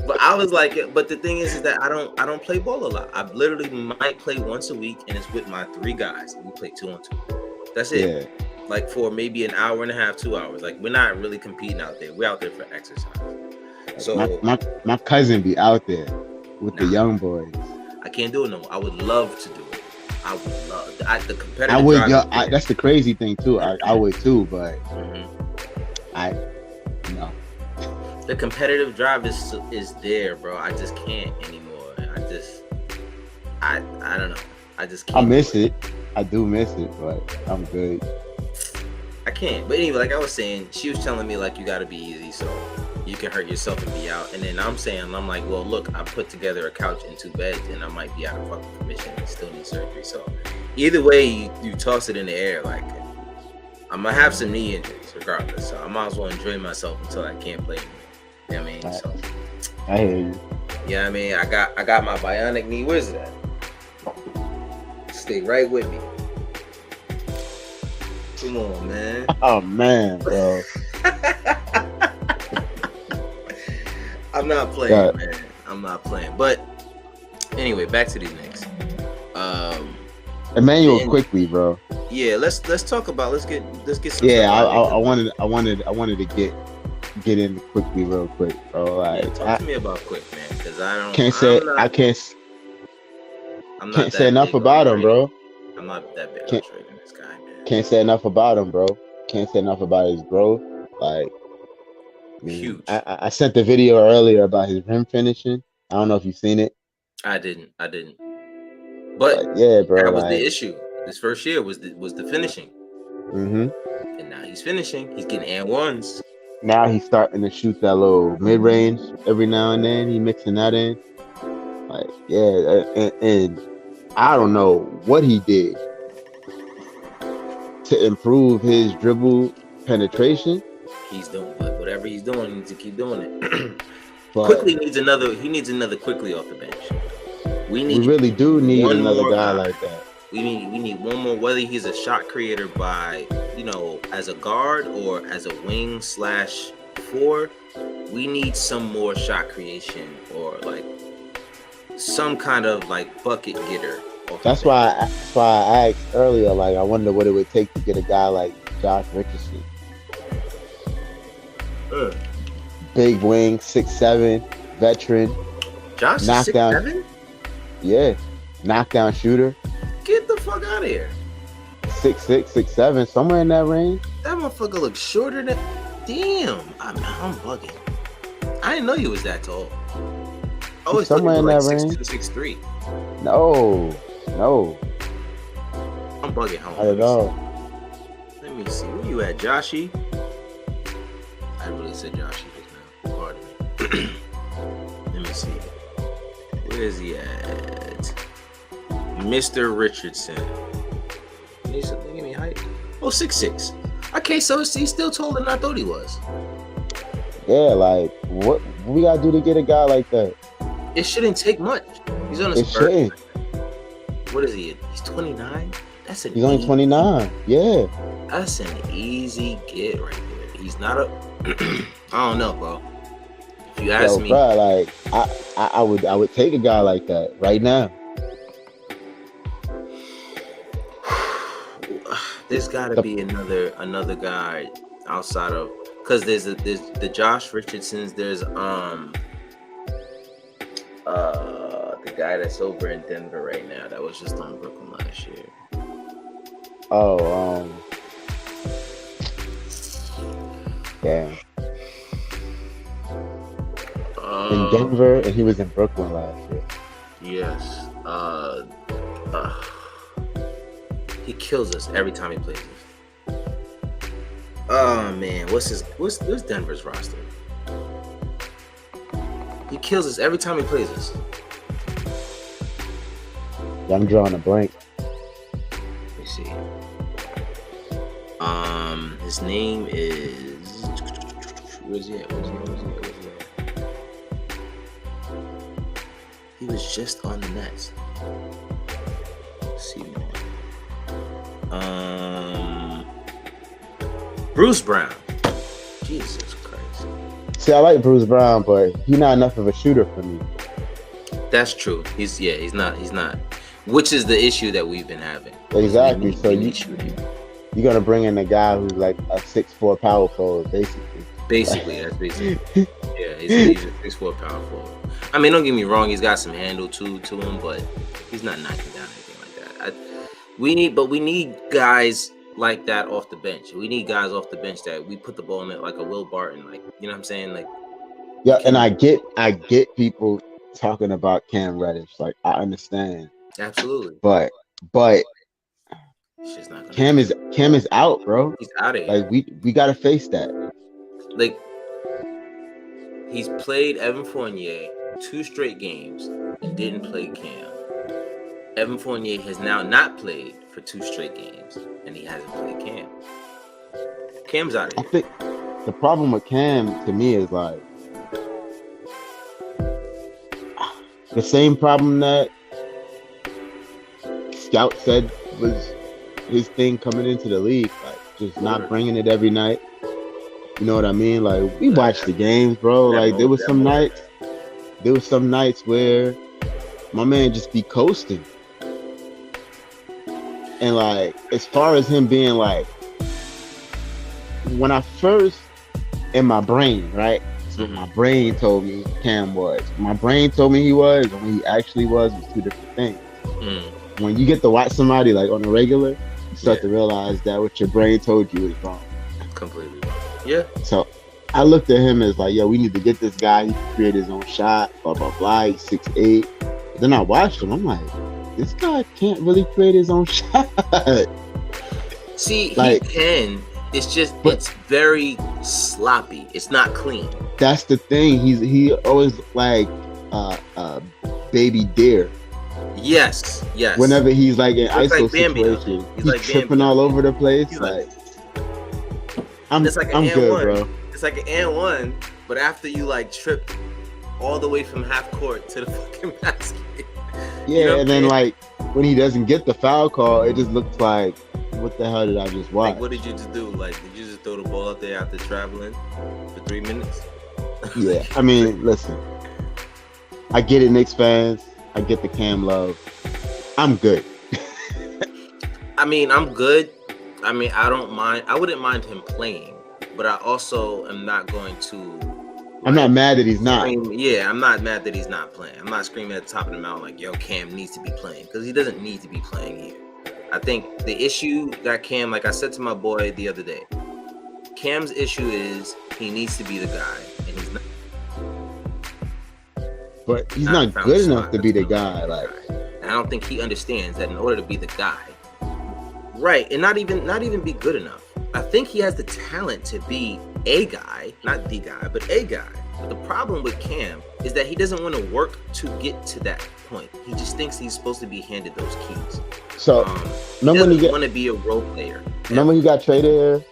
But I was like, but the thing is that I don't play ball a lot. I literally might play once a week, and it's with my 3 guys. And we play 2-on-2. That's it. Yeah. Like for maybe an hour and a half, 2 hours. Like we're not really competing out there. We're out there for exercise. So my cousin be out there with the young boys. I can't do it no more. I would love to do it. I would love the competitive. I would. That's the crazy thing too. I would too, but no. The competitive drive is there, bro. I just can't anymore. I don't know. I just can't. I miss it. I do miss it, but I'm good. I can't. But anyway, like I was saying, she was telling me like you got to be easy, so you can hurt yourself and be out. And then I'm like, well, look, I put together a couch and 2 beds, and I might be out of fucking commission and still need surgery. So either way, you toss it in the air. Like I'm gonna have some knee injuries regardless, so I might as well enjoy myself until I can't play anymore. You know what I mean? So I hear you. Yeah, I mean, I got my bionic knee. Where's it at? Stay right with me. Come on, man. Oh man, bro. I'm not playing, man. I'm not playing. But anyway, back to these Knicks. Emmanuel quickly, bro. Yeah, let's talk about. Let's get some. Yeah, I wanted to get in quickly, real quick, bro. Like, talk to me about quick, man, because I can't say enough about him, bro. I'm not that big on trading this guy, man. Can't say enough about him, bro. Can't say enough about his growth. Like, huge. I sent the video earlier about his rim finishing. I don't know if you've seen it. I didn't. But yeah, bro. That was the issue. This first year was the finishing. Mm-hmm. And now he's finishing. He's getting and ones. Now he's starting to shoot that little mid-range every now and then. He mixing that in. Like, yeah, and I don't know what he did to improve his dribble penetration. He's doing, but whatever he's doing, he needs to keep doing it. Quickly needs another. He needs another quickly off the bench. We really do need another guy like that. We need one more, whether he's a shot creator by, as a guard or as a wing /4. We need some more shot creation or like some kind of like bucket getter. That's why I asked earlier, like, I wonder what it would take to get a guy like Josh Richardson. big wing, 6'7", veteran, Josh is knockdown. 6'7"? Yeah, knockdown shooter. Get the fuck out of here. 6'6", 6'7", somewhere in that range. That motherfucker looks shorter than. Damn, I'm bugging. I didn't know you was that tall. I always thought you Somewhere were in like that range. 6'2", 6'3". No. I'm bugging. How Not at all. Let me see. Where you at, Joshy? I really said Joshy just now. Pardon me. Let me see. Where is he at? Mr. Richardson. Give me height. Oh, 6'6". Okay, so he's still taller than I thought he was. Yeah, like what we gotta do to get a guy like that? It shouldn't take much. He's on a It spurt. shouldn't. What is he? He's 29. That's an. He's only 29. Yeah. That's an easy get right there. He's not a. I don't know, bro. If you ask me, bro, like I would take a guy like that right now. There's got to be another guy outside of, because there's the Josh Richardsons. There's the guy that's over in Denver right now that was just on Brooklyn last year. Oh, yeah. In Denver, and he was in Brooklyn last year. Yes. He kills us every time he plays us. Oh man, what's Denver's roster? He kills us every time he plays us. Yeah, I'm drawing a blank. Let me see. His name is. Where's he at? He was just on the Nets. Let's see more. Bruce Brown. Jesus Christ. See, I like Bruce Brown, but he's not enough of a shooter for me. That's true. He's not. Which is the issue that we've been having. Exactly. So you're gonna bring in a guy who's like a 6'4" power forward, basically. That's basically. Yeah, he's a 6'4" power forward. I mean, don't get me wrong. He's got some handle to him, but he's not knocking down anything like that. We need guys like that off the bench. We need guys off the bench that we put the ball in it, like a Will Barton, like, you know what I'm saying? Like, yeah, and I get people talking about Cam Reddish. Like, I understand. Absolutely. But it's just not gonna Cam is out, bro. He's out of here. Like, we gotta face that. Like, he's played Evan Fournier 2 straight games and didn't play Cam. Evan Fournier has now not played for 2 straight games and he hasn't played Cam. Cam's out of here. I think the problem with Cam to me is like the same problem that Scout said was his thing coming into the league, like just not bringing it every night. You know what I mean? Like, we watched the games, bro. Like, there was some nights where my man just be coasting. And like, as far as him being like, when I first in my brain, right? So my brain told me Cam was. My brain told me he was, and when he actually was 2 different things. When you get to watch somebody like on a regular, you start to realize that what your brain told you is wrong. Completely wrong. Yeah. So I looked at him as like, yo, we need to get this guy. He can create his own shot, blah, blah, blah. He's 6'8". Then I watched him. I'm like, this guy can't really create his own shot. See, like, he can. It's just, it's very sloppy. It's not clean. That's the thing. He always like baby deer. Yes. Whenever he's like in ISO like situation, he's like tripping all over the place. I'm good, bro. It's like an and one, but after you like trip all the way from half court to the fucking basket. Yeah, you know, and then like when he doesn't get the foul call, it just looks like, what the hell did I just watch? Like, what did you just do? Like, did you just throw the ball out there after traveling for 3 minutes? Yeah, I mean, listen, I get it, Knicks fans. I get the Cam love. I'm good. I mean, I'm good. I mean, I don't mind. I wouldn't mind him playing, but I also am not going to I'm not mad that he's not. Yeah, I'm not mad that he's not playing. I'm not screaming at the top of the mountain like, yo, Cam needs to be playing, because he doesn't need to be playing here. I think the issue that Cam, like I said to my boy the other day, Cam's issue is he needs to be the guy, and he's not. But he's not good enough to be the guy. Like, I don't think he understands that in order to be the guy, right, and not even be good enough. I think he has the talent to be a guy, not the guy, but a guy. But the problem with Cam is that he doesn't want to work to get to that point. He just thinks he's supposed to be handed those keys. So, remember when he want to be a role player. Remember when he got traded here?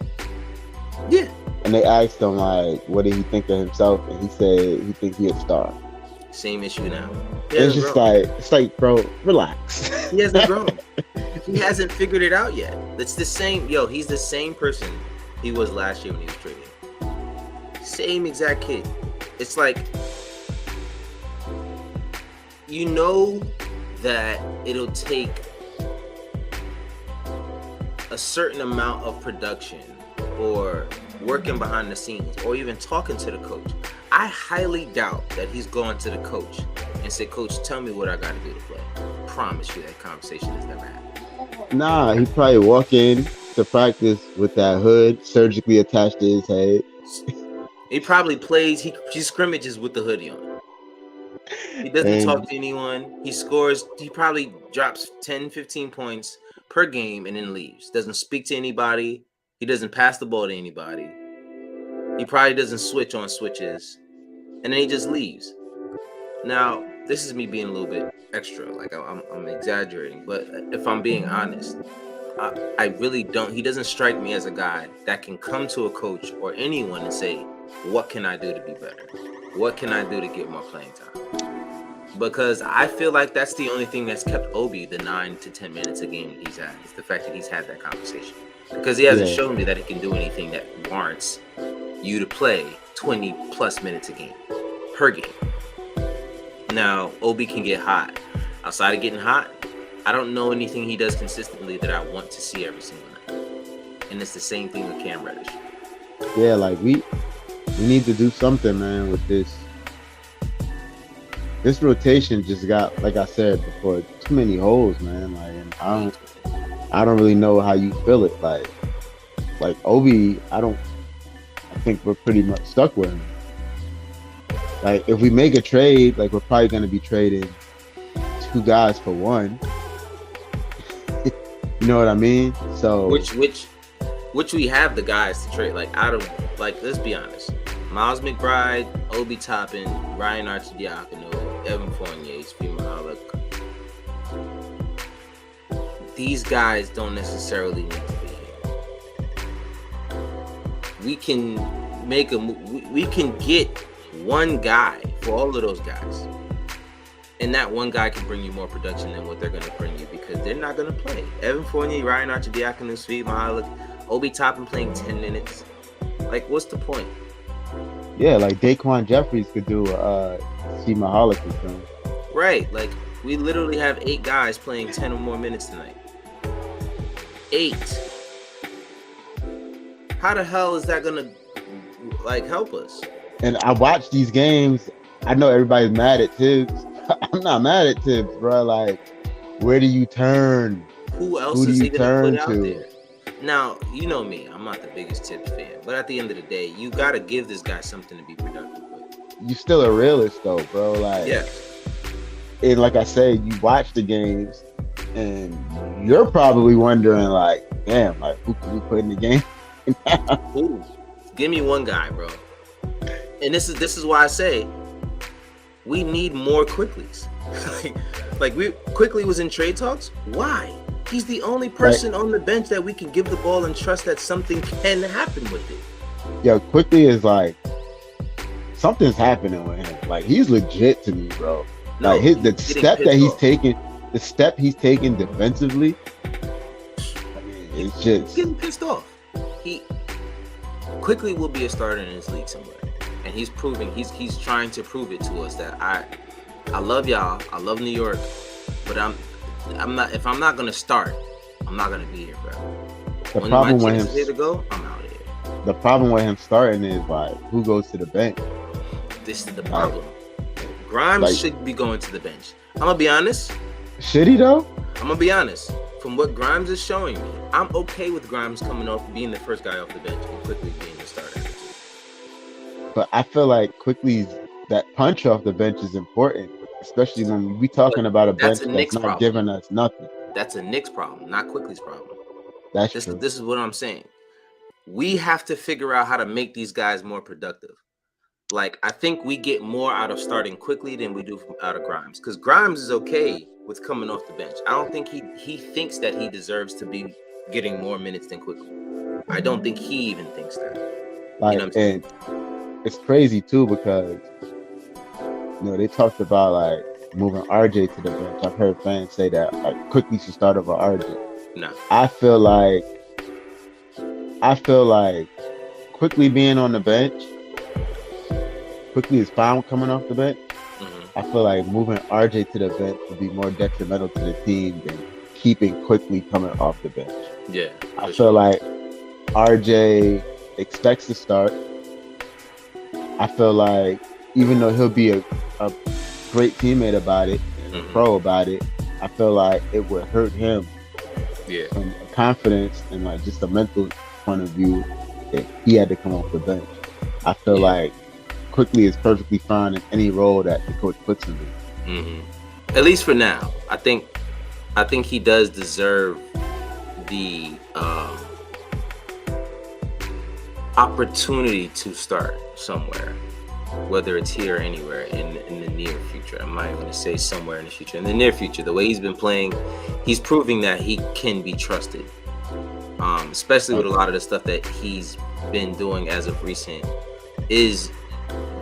Yeah. And they asked him, like, what did he think of himself? And he said he thinks he's a star. Same issue now. It's just like, bro, relax. He hasn't grown. He hasn't figured it out yet. It's the same. Yo, he's the same person he was last year when he was traded. Same exact kid. It's like, you know that it'll take a certain amount of production or working behind the scenes or even talking to the coach. I highly doubt that he's gone to the coach and said, Coach, tell me what I got to do to play. Promise you that conversation has never happened. Nah, he probably walk in to practice with that hood surgically attached to his head. He probably plays, he scrimmages with the hoodie on. He doesn't talk to anyone. He scores, he probably drops 10, 15 points per game and then leaves. Doesn't speak to anybody. He doesn't pass the ball to anybody. He probably doesn't switch on switches. And then he just leaves. Now, this is me being a little bit extra. Like, I'm exaggerating. But if I'm being honest, I really don't. He doesn't strike me as a guy that can come to a coach or anyone and say, what can I do to be better? What can I do to get more playing time? Because I feel like that's the only thing that's kept Obi the 9 to 10 minutes a game that he's had. It's the fact that he's had that conversation. Because he hasn't shown me that he can do anything that warrants you to play 20 plus minutes a game, per game. Now, Obi can get hot. Outside of getting hot, I don't know anything he does consistently that I want to see every single night. And it's the same thing with Cam Reddish. Yeah, like we need to do something, man, with this. This rotation just got, like I said before, too many holes, man. Like, and I don't really know how you feel it. Like Obi, I think we're pretty much stuck with him. Like, if we make a trade, like, we're probably going to be trading 2 guys for 1. You know what I mean? So which we have the guys to trade. Like, out of, like, let's be honest, Miles McBride, Obi Toppin, Ryan Arcidiacono, Evan Fournier, Svi Mihalik. These guys don't necessarily need to be here. We can make we can get one guy for all of those guys, and that one guy can bring you more production than what they're going to bring you, because they're not going to play. Evan Fournier, Ryan Arcidiacono, Svi Mihalik, Obi Toppin playing 10 minutes. Like, what's the point? Yeah, like Daquan Jeffries could do Svi Mihalik with them. Right, like, we literally have 8 guys playing 10 or more minutes tonight. 8. How the hell is that gonna, like, help us? And I watch these games. I know everybody's mad at Tibbs. I'm not mad at Tibbs, bro. Like, where do you turn? Who else is he gonna put out there? Now, you know me. I'm not the biggest Tibbs fan, but at the end of the day, you gotta give this guy something to be productive with. You still a realist, though, bro. Like, yeah. And like I said, you watch the games, and you're probably wondering, like, damn, like, who can we put in the game? Ooh, give me one guy, bro. And this is why I say we need more Quicklies. like we Quickly was in trade talks. Why? He's the only person on the bench that we can give the ball and trust that something can happen with it. Yo, Quickly is like, something's happening with him. Like, he's legit to me, bro. No, like the step he's taking defensively. I mean, it's just he's getting pissed off. He Quickly will be a starter in this league somewhere. And he's proving, he's trying to prove it to us that I love y'all, I love New York, but I'm not, if I'm not gonna start, I'm not gonna be here, bro. The problem with him to go, I'm out of here. The problem with him starting is, like, who goes to the bench? This is the problem. Grimes should be going to the bench. I'm gonna be honest. Should he though? I'm gonna be honest. From what Grimes is showing me, I'm okay with Grimes coming off, being the first guy off the bench and quickly being the starter. But I feel like quickly that punch off the bench is important, especially when we talking about a bench that's not giving us nothing. That's a Knicks problem, not Quickly's problem. That's true. This is what I'm saying. We have to figure out how to make these guys more productive. Like, I think we get more out of starting Quickly than we do out of Grimes, because Grimes is okay with coming off the bench. I don't think he thinks that he deserves to be getting more minutes than Quickly. I don't think he even thinks that. Like, you know what I'm saying? And it's crazy too, because they talked about like moving RJ to the bench. I've heard fans say that like Quickly should start over RJ. No. I feel like Quickly being on the bench, Quickly is fine coming off the bench. Mm-hmm. I feel like moving RJ to the bench would be more detrimental to the team than keeping Quickly coming off the bench. Yeah. I feel like RJ expects to start. I feel like even though he'll be a great teammate about it, and pro about it, I feel like it would hurt him from confidence and like just a mental point of view that he had to come off the bench. I feel like Quickly is perfectly fine in any role that the coach puts him in. Mm-hmm. At least for now. I think he does deserve the opportunity to start somewhere, whether it's here or anywhere in the near future. I'm not even going to say somewhere in the future. In the near future, the way he's been playing, he's proving that he can be trusted, especially with a lot of the stuff that he's been doing as of recent is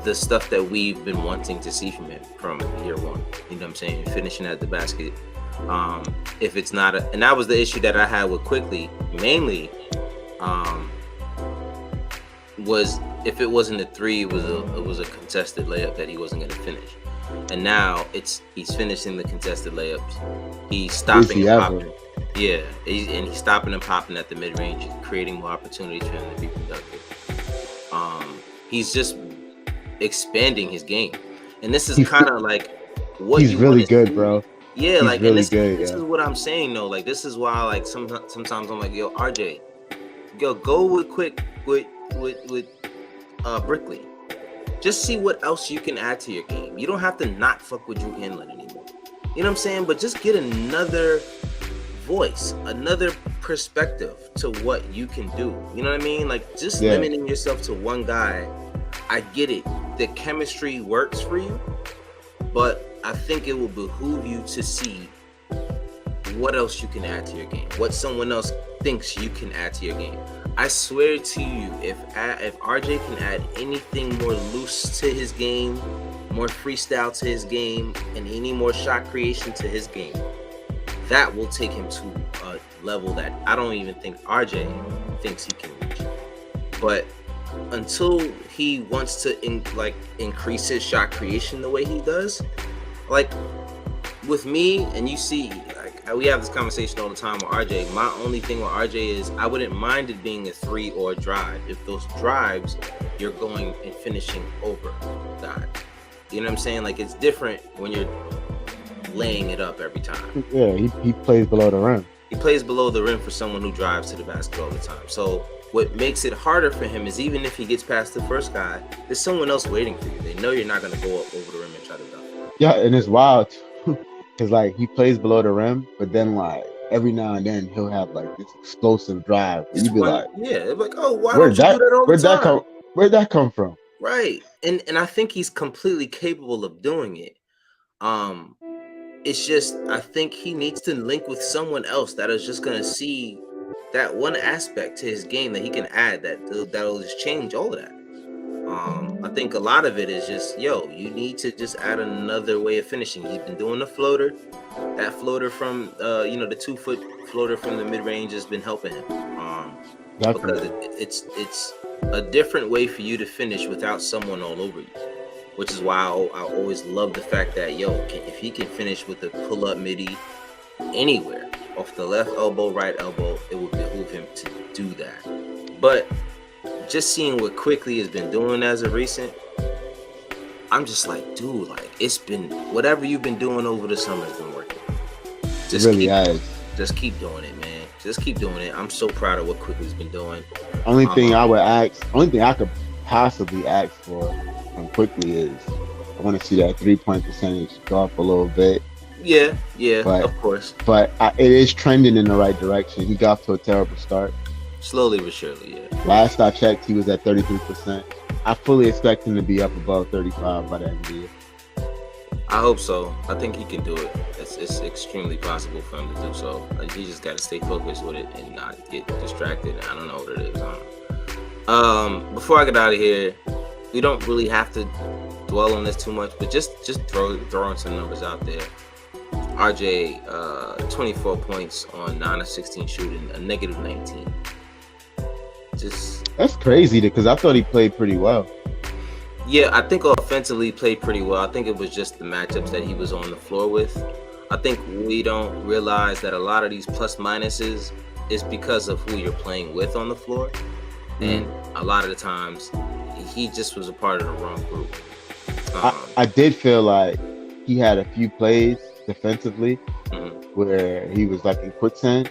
the stuff that we've been wanting to see from him from year one. You know what I'm saying? Finishing at the basket. If it's not and that was the issue that I had with Quickly mainly, was if it wasn't a three, it was a contested layup that he wasn't going to finish. And now he's finishing the contested layups. He's stopping and popping. Yeah, he's stopping and popping at the mid range, creating more opportunities for him to be productive. He's just expanding his game, and this is kind of like what he's really good, bro. Yeah, he's like really and good. This is what I'm saying though. Like this is why like sometimes I'm like, yo, RJ, go with Brickley. Just see what else you can add to your game. You don't have to not fuck with Drew Hanlon anymore. You know what I'm saying? But just get another voice, another perspective to what you can do. You know what I mean? Like just limiting yourself to one guy. I get it. The chemistry works for you, but I think it will behoove you to see what else you can add to your game, what someone else thinks you can add to your game. I swear to you, if RJ can add anything more loose to his game, more freestyle to his game, and any more shot creation to his game, that will take him to a level that I don't even think RJ thinks he can reach. But until he wants to increase his shot creation the way he does, like with me, and you see, like we have this conversation all the time with RJ. My only thing with RJ is I wouldn't mind it being a three or a drive if those drives you're going and finishing over that. You know what I'm saying? Like it's different when you're laying it up every time. Yeah, he plays below the rim. He plays below the rim for someone who drives to the basket all the time. So what makes it harder for him is even if he gets past the first guy, there's someone else waiting for you. They know you're not going to go up over the rim and try to dunk. Yeah, and it's wild because like he plays below the rim, but then like every now and then he'll have like this explosive drive. And you'd be like, like, oh, why don't you do that all the time? Where'd that come from? Right, and I think he's completely capable of doing it. It's just I think he needs to link with someone else that is just going to see that one aspect to his game that he can add that'll just change all of that. I think a lot of it is just, you need to just add another way of finishing. He's been doing the floater. That floater from, the 2-foot floater from the mid-range has been helping him. Because it's a different way for you to finish without someone all over you. Which is why I always love the fact that, if he can finish with a pull-up midi anywhere, off the left elbow, right elbow, it would behoove him to do that. But just seeing what Quickly has been doing as of recent, I'm just like, dude, like it's been whatever you've been doing over the summer has been working. It really has. Just keep doing it, man. Just keep doing it. I'm so proud of what Quickly's been doing. Only thing I could possibly ask for from Quickly is I want to see that 3-point percentage go up a little bit. Yeah, of course. But it is trending in the right direction. He got off to a terrible start. Slowly but surely, yeah. Last I checked, he was at 33%. I fully expect him to be up above 35 by the end of the year. I hope so. I think he can do it. It's extremely possible for him to do so. Like, he just got to stay focused with it and not get distracted. I don't know what it is. Before I get out of here, we don't really have to dwell on this too much, but just throwing some numbers out there. RJ, 24 points on 9 of 16 shooting, a negative 19. That's crazy because I thought he played pretty well. Yeah, I think offensively he played pretty well. I think it was just the matchups that he was on the floor with. I think we don't realize that a lot of these plus minuses is because of who you're playing with on the floor. And a lot of the times he just was a part of the wrong group. I did feel like he had a few plays defensively where he was like in quicksand.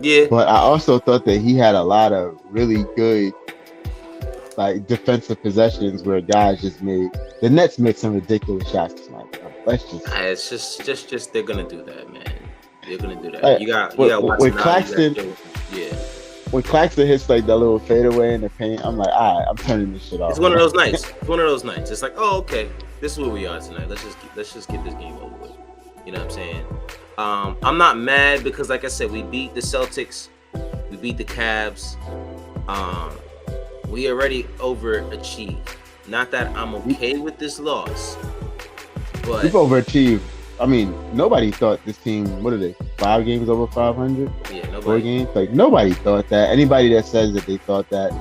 Yeah. But I also thought that he had a lot of really good like defensive possessions where guys just made the Nets made some ridiculous shots tonight. Let's just it's just they're gonna do that, man. They're gonna do that. Like, you got when Claxton, when Claxton hits like that little fadeaway in the paint, I'm like, all right, I'm turning this shit off. It's one of those nights. It's one of those nights. It's like, oh, okay, this is where we are tonight. Let's just get this game over with. You know what I'm saying? I'm not mad because, like I said, we beat the Celtics, we beat the Cavs. We already overachieved. Not that I'm okay with this loss, but we've overachieved. I mean, nobody thought this team. What are they? 5 games over 500? Yeah, nobody. 4 games. Like nobody thought that. Anybody that says that they thought that,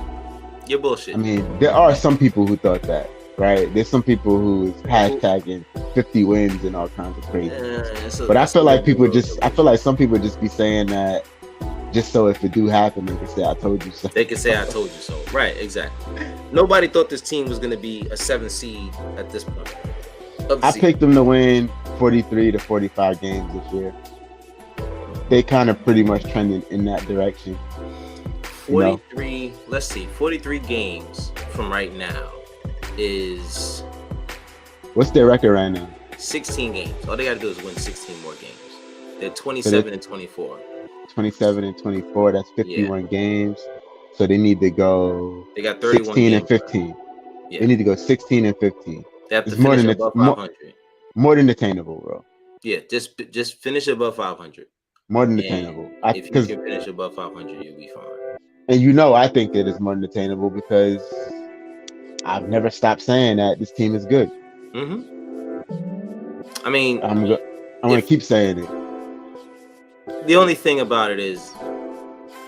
you're bullshit. I mean, there are some people who thought that, right? There's some people who is hashtagging 50 wins and all kinds of crazy. But I feel like some people just be saying that just so if it do happen, they can say I told you so. They can say I told you so. Right, exactly. Nobody thought this team was going to be a 7 seed at this point. I picked them to win 43 to 45 games this year. They kind of pretty much trending in that direction. 43, let's see, 43 games from right now is... What's their record right now? 16 games. All they got to do is win 16 more games. They're 27 and 24. 27 and 24, that's 51 games. So they need to go they got 31 16 and 15. Yeah. They need to go 16 and 15. They have to finish above 500. More than attainable, bro. Yeah, just finish above 500. More than attainable. If you can finish above 500, you'll be fine. And I think that it's more than attainable because I've never stopped saying that this team is good. I mean, I'm going to keep saying it. The only thing about it is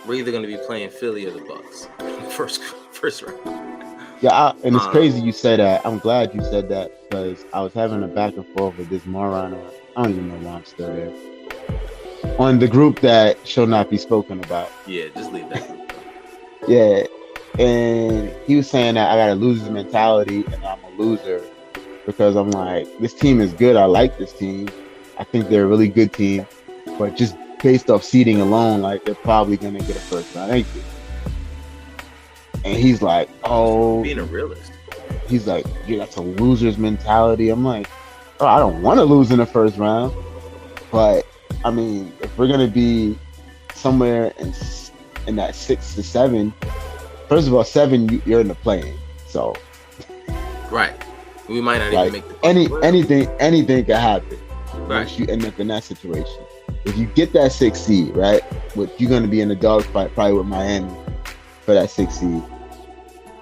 we're either going to be playing Philly or the Bucks first round. Yeah, and it's crazy you said that. I'm glad you said that because I was having a back and forth with this moron. I don't even know why I'm still there. On the group that shall not be spoken about. Yeah, just leave that group. Yeah, and he was saying that I got a loser's mentality and I'm a loser because I'm like, this team is good. I like this team. I think they're a really good team, but just based off seeding alone, like they're probably gonna get a first round exit. And he's like, oh, being a realist. He's like, yeah, that's a loser's mentality. I'm like, oh, I don't want to lose in the first round, but I mean, if we're gonna be somewhere in that 6 to 7, first of all, 7 you're in the play-in, so right, we might not even make the anything can happen. Right, once you end up in that situation. If you get that 6 seed, right, you're going to be in a dogfight probably with Miami for that 6 seed.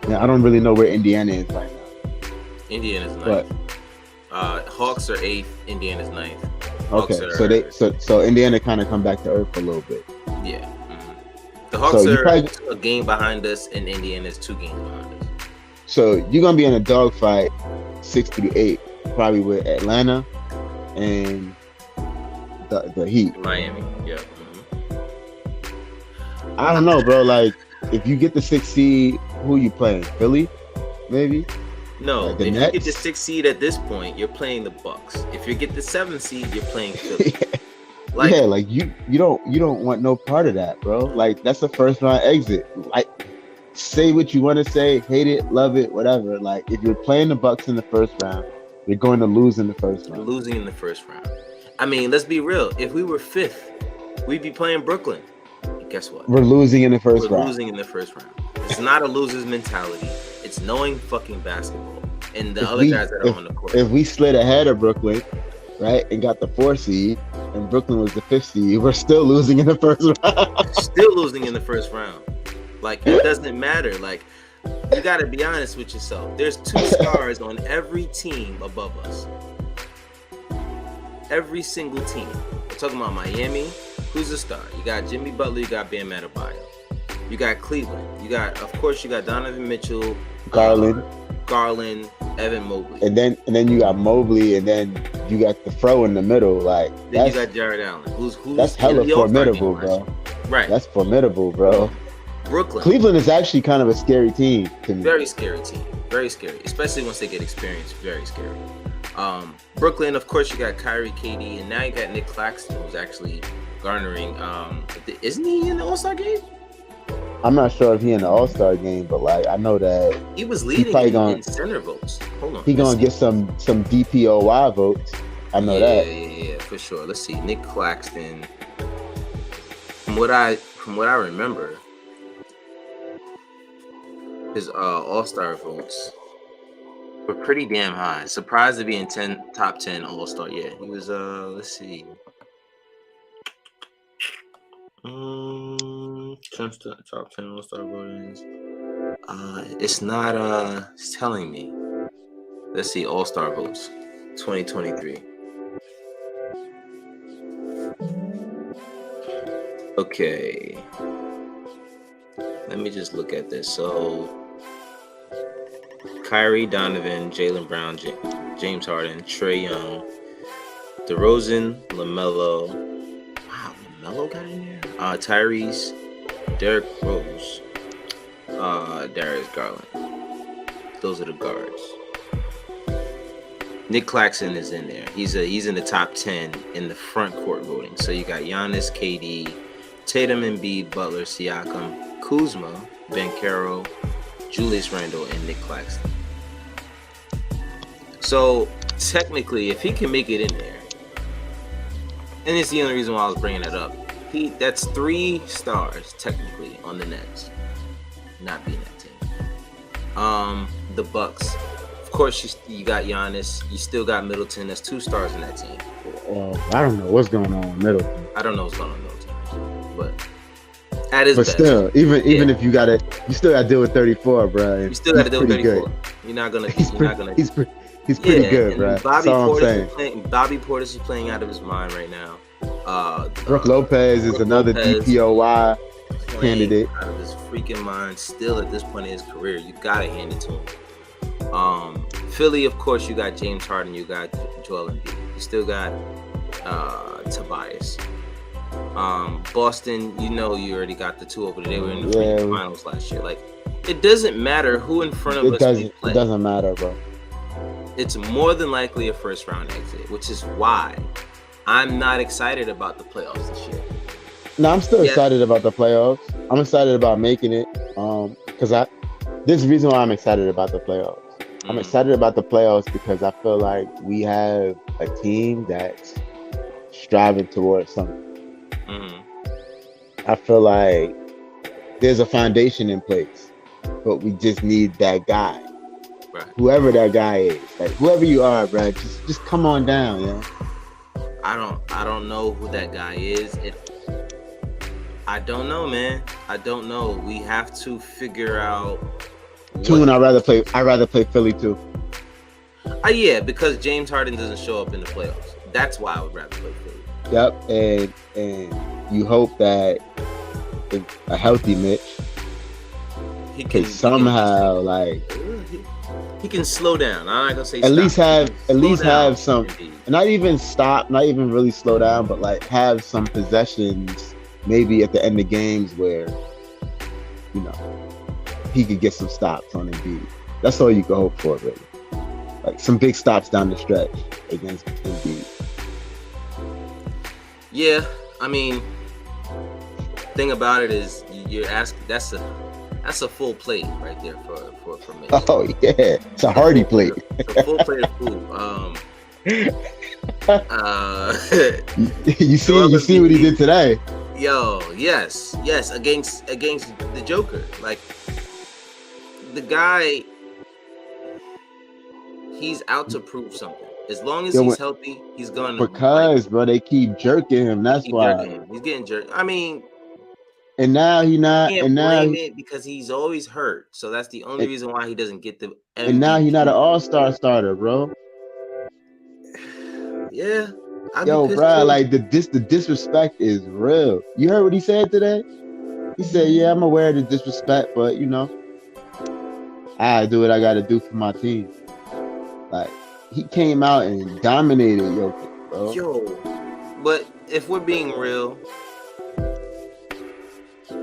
Now, I don't really know where Indiana is right now. Indiana's 9th. Hawks are 8th. Indiana's 9th. Okay, so Indiana kind of come back to earth a little bit. Yeah. The Hawks are a game behind us, and Indiana's 2 games behind us. So you're going to be in a dogfight 6 through 8, probably with Atlanta and the Heat. Miami, yeah. I don't know, bro. Like, if you get the 6 seed, who you playing? Philly, maybe. No, Like the if you get the Nets. 6th seed at this point, you're playing the Bucks. If you get the 7th seed, you're playing Philly. Like, yeah, like you don't want no part of that, bro. Like that's a first round exit. Like say what you want to say, hate it, love it, whatever. Like if you're playing the Bucks in the first round, you're going to lose in the first round. Losing in the first round. I mean, let's be real. If we were 5th, we'd be playing Brooklyn. And guess what? We're losing in the first round. We're losing in the first round. It's not a loser's mentality. It's knowing fucking basketball. And the other guys that are on the court. If we slid ahead of Brooklyn, right, and got the 4th seed, and Brooklyn was the 5th seed, we're still losing in the first round. Still losing in the first round. Like, it doesn't matter. Like, you got to be honest with yourself. There's 2 stars on every team above us. Every single team. We're talking about Miami. Who's a star? You got Jimmy Butler. You got Bam Adebayo. You got Cleveland. You got Donovan Mitchell, Garland, Evan Mobley. and then you got Mobley, and then you got the Fro in the middle. Like then you got Jared Allen. Who's that's hella formidable, bro. Right. That's formidable, bro. Brooklyn. Cleveland is actually kind of a scary team to me. Very scary team. Very scary. Especially once they get experience. Very scary. Brooklyn, of course, you got Kyrie, KD, and now you got Nick Claxton, who's actually garnering. Isn't he in the All-Star game? I'm not sure if he in the All-Star game, but like I know that he was leading in center votes. Hold on. He gonna get some DPOY votes. I know that. Yeah, for sure. Let's see. Nick Claxton. From what I remember, his All-Star votes were pretty damn high. Surprised to be in top 10 All-Star. Yeah, he was. Let's see. Top 10 All-Star votings. It's not. It's telling me. Let's see. All-Star votes, 2023. Okay. Let me just look at this. So, Kyrie, Donovan, Jaylen Brown, James Harden, Trae Young, DeRozan, LaMelo. Wow, LaMelo got in there. Tyrese, Derrick Rose, Darius Garland. Those are the guards. Nick Claxton is in there. He's in the top 10 in the front court voting. So you got Giannis, KD, Tatum, Embiid, Butler, Siakam, Kuzma, Banchero, Julius Randle, and Nick Claxton. So technically, if he can make it in there, and it's the only reason why I was bringing that up, that's 3 stars technically on the Nets, not being that team. The Bucks, of course, you got Giannis. You still got Middleton. That's 2 stars in that team. I don't know what's going on with Middleton. I don't know what's going on with Middleton, but at his best. Still, even if you got it, you still got to deal with 34, bro. You still got to deal with 34. Good. You're not gonna. He's pretty good, bro. Bobby Portis is playing out of his mind right now. Brooke Lopez is another DPOY candidate. Out of his freaking mind, still at this point in his career, you gotta hand it to him. Philly, of course, you got James Harden, you got Joel Embiid, you still got Tobias. Boston, you already got the 2 over there. They were in the finals last year. Like, it doesn't matter who in front of us we play. It doesn't matter, bro. It's more than likely a first round exit, which is why I'm not excited about the playoffs this year. No, I'm still excited about the playoffs. I'm excited about making it. Because this is the reason why I'm excited about the playoffs. I'm excited about the playoffs because I feel like we have a team that's striving towards something. I feel like there's a foundation in place, but we just need that guy. Right. Whoever that guy is, like whoever you are, bro, just come on down, yeah. I don't know who that guy is. I don't know, man. I don't know. We have to figure out. I'd rather play Philly too. Yeah, because James Harden doesn't show up in the playoffs. That's why I would rather play Philly. Yep, and you hope that a healthy Mitch he can somehow he can slow down. I'm not gonna say at least stop. have some, not even stop, not even really slow down, but like have some possessions maybe at the end of games where he could get some stops on Embiid. That's all you can hope for, really. like some big stops down the stretch against Embiid. Yeah, I mean, thing about it is you're asking. That's a full plate right there for me. Oh yeah, it's a hearty plate. It's a full plate of food. You see what he did today. Yo, yes, against the Joker. Like the guy, he's out to prove something. As long as he's healthy, he's going to. Because, bro, they keep jerking him. That's why. He's getting jerked. I mean, and now he not. You can't and now blame it because he's always hurt. So that's the only reason why he doesn't get the MVP. And now he's not an all-star starter, bro. Yeah. Yo, bro, like the disrespect is real. You heard what he said today? He said, "Yeah, I'm aware of the disrespect, but you know, I do what I got to do for my team." Like he came out and dominated Jokic, bro. Yo, but if we're being real,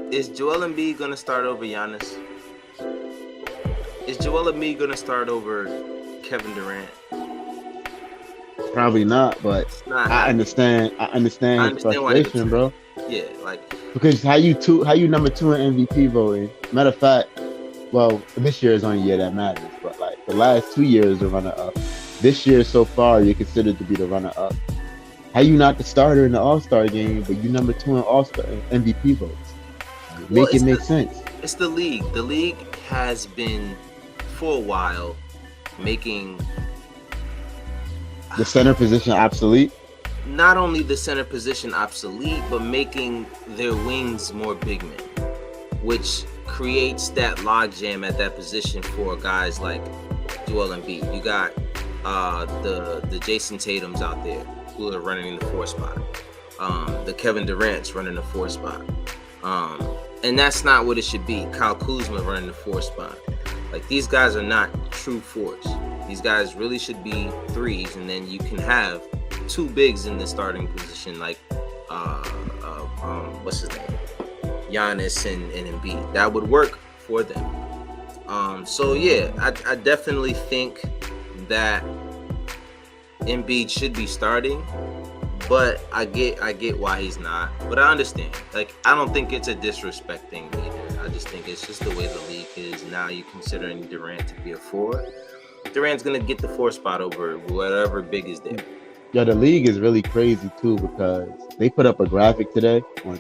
is Joel Embiid gonna start over Giannis? Is Joel Embiid gonna start over Kevin Durant? Probably not, but I understand his frustration, bro. Yeah, like because how you number 2 in MVP voting. Matter of fact, well, this year is only a year that matters, but like the last 2 years the runner up. This year so far you're considered to be the runner up. How you not the starter in the All-Star game, but you number 2 in All-Star MVP votes? Make it make sense. It's the league. The league has been for a while making the center position obsolete. Not only the center position obsolete, but making their wings more big men, which creates that logjam at that position for guys like Joel Embiid. You got the Jason Tatums out there who are running the 4 spot. The Kevin Durant's running the 4 spot. And that's not what it should be. Kyle Kuzma running the 4 spot. Like these guys are not true 4s. These guys really should be 3s, and then you can have 2 bigs in the starting position, like what's his name, Giannis and Embiid. That would work for them. So yeah, I definitely think that Embiid should be starting, but I get why he's not. But I understand. Like I don't think it's a disrespect thing either. I just think it's just the way the league is now. You considering Durant to be a 4. Durant's gonna get the 4 spot over whatever big is there. Yeah, the league is really crazy too because they put up a graphic today on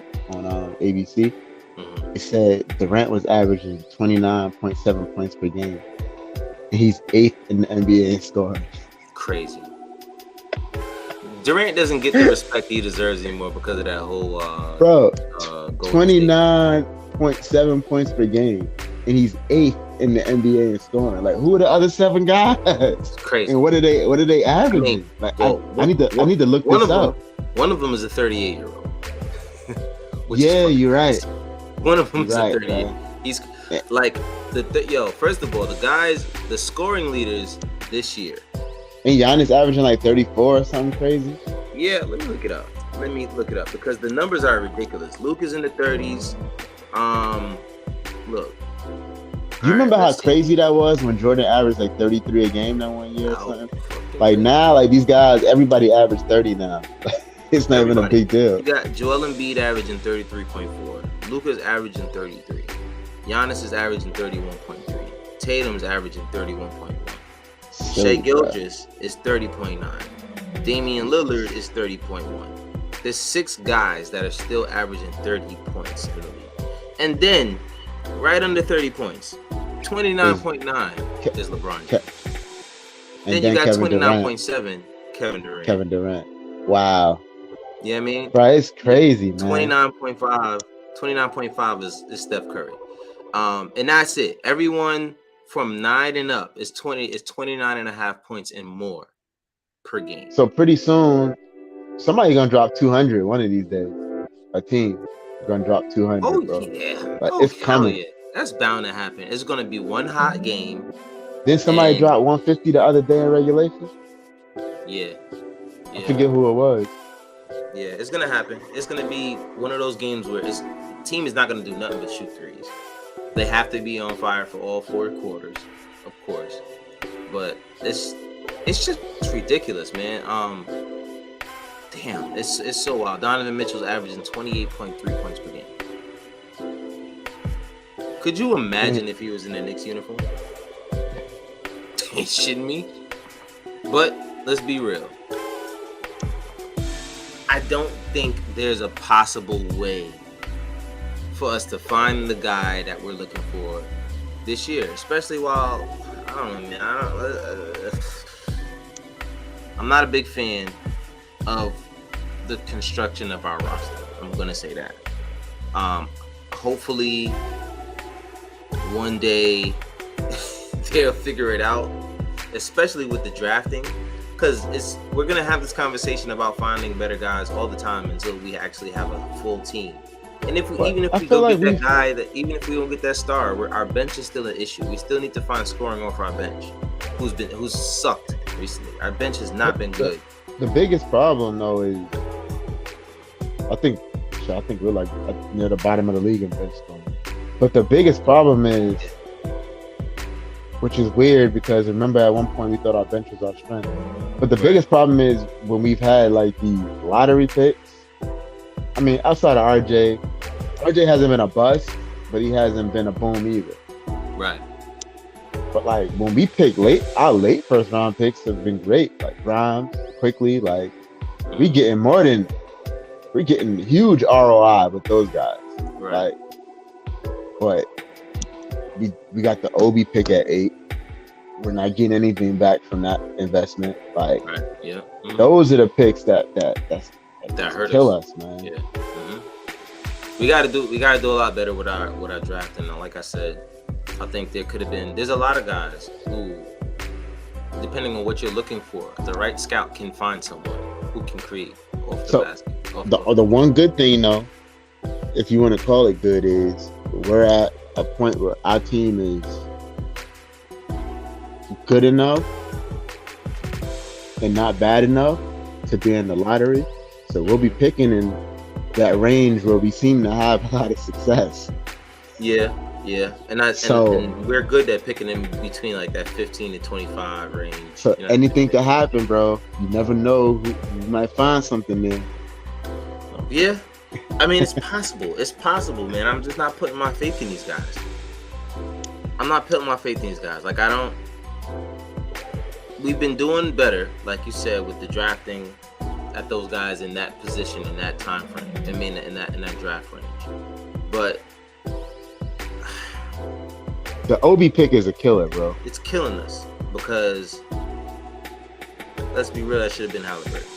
ABC. Mm-hmm. It said Durant was averaging 29.7 points per game, and he's 8th in the NBA in scoring. Crazy. Durant doesn't get the respect he deserves anymore because of that whole 29.7 points per game, and he's 8th in the NBA in scoring. Like, who are the other 7 guys? It's crazy. And what are they averaging? I need to look this up. One of them is a 38-year-old. Yeah, you're right. One of them is a 38. Man. He's like first of all, the scoring leaders this year. And Giannis averaging like 34 or something crazy. Yeah, let me look it up because the numbers are ridiculous. Luke is in the 30s. Look. You remember how crazy that was when Jordan averaged like 33 a game that one year or something? Like now, like these guys, everybody averaged 30 now. It's not even a big deal. You got Joel Embiid averaging 33.4. Luka's averaging 33. Giannis is averaging 31.3. Tatum's averaging 31.1. Shai Gilgeous is 30.9. Damian Lillard is 30.1. There's 6 guys that are still averaging 30 points in the league. And then, right under 30 points, 29.9 is LeBron James. Then you got 29.7 Kevin Durant. Wow. You know what I mean? Bro, it's crazy, man. 29.5 is Steph Curry. And that's it. Everyone from 9 and up is 29.5 points and more per game. So pretty soon, somebody's gonna drop 200 one of these days. A team is gonna drop 200. Oh bro. Yeah, like, it's coming. Yeah. That's bound to happen. It's gonna be one hot game. Didn't somebody drop 150 the other day in regulation? Yeah. I forget who it was. Yeah, it's gonna happen. It's gonna be one of those games where the team is not gonna do nothing but shoot threes. They have to be on fire for all 4 quarters, of course. But It's just ridiculous, man. Damn, it's so wild. Donovan Mitchell's averaging 28.3 points per game. Could you imagine if he was in a Knicks uniform? You shitting me? But let's be real. I don't think there's a possible way for us to find the guy that we're looking for this year, especially while I don't know, man. I'm not a big fan of the construction of our roster. I'm gonna say that. Hopefully, one day they'll figure it out, especially with the drafting, because we're gonna have this conversation about finding better guys all the time until we actually have a full team. And even if we don't get that guy, even if we don't get that star, our bench is still an issue. We still need to find scoring off our bench, who's sucked recently. Our bench has not been good. The biggest problem though is, I think we're like near the bottom of the league in bench scoring. But the biggest problem is, which is weird because remember at one point we thought our bench was our strength. But the biggest problem is when we've had like the lottery picks. I mean, outside of RJ hasn't been a bust, but he hasn't been a boom either. Right. But like when we pick our late first round picks have been great. Like Grimes, Quickly, like we're getting huge ROI with those guys. Right. Like, but we got the Obi pick at 8. We're not getting anything back from that investment. Like, right. Yeah. Mm-hmm. Those are the picks that hurt kill us, man. Yeah. Mm-hmm. We gotta do a lot better with our drafting. Like I said, I think there's a lot of guys who, depending on what you're looking for, the right scout can find someone who can create off the basket. The one good thing though, if you want to call it good, is we're at a point where our team is good enough and not bad enough to be in the lottery. So we'll be picking in that range where we seem to have a lot of success. Yeah. And we're good at picking in between like that 15 to 25 range. So anything can happen, bro. You never know. You might find something there. Yeah. I mean, it's possible. It's possible, man. I'm just not putting my faith in these guys. Like, we've been doing better, like you said, with the drafting at those guys in that position, in that time frame. I mean, in that draft range. But the Obi pick is a killer, bro. It's killing us because, let's be real, that should have been Halliburton.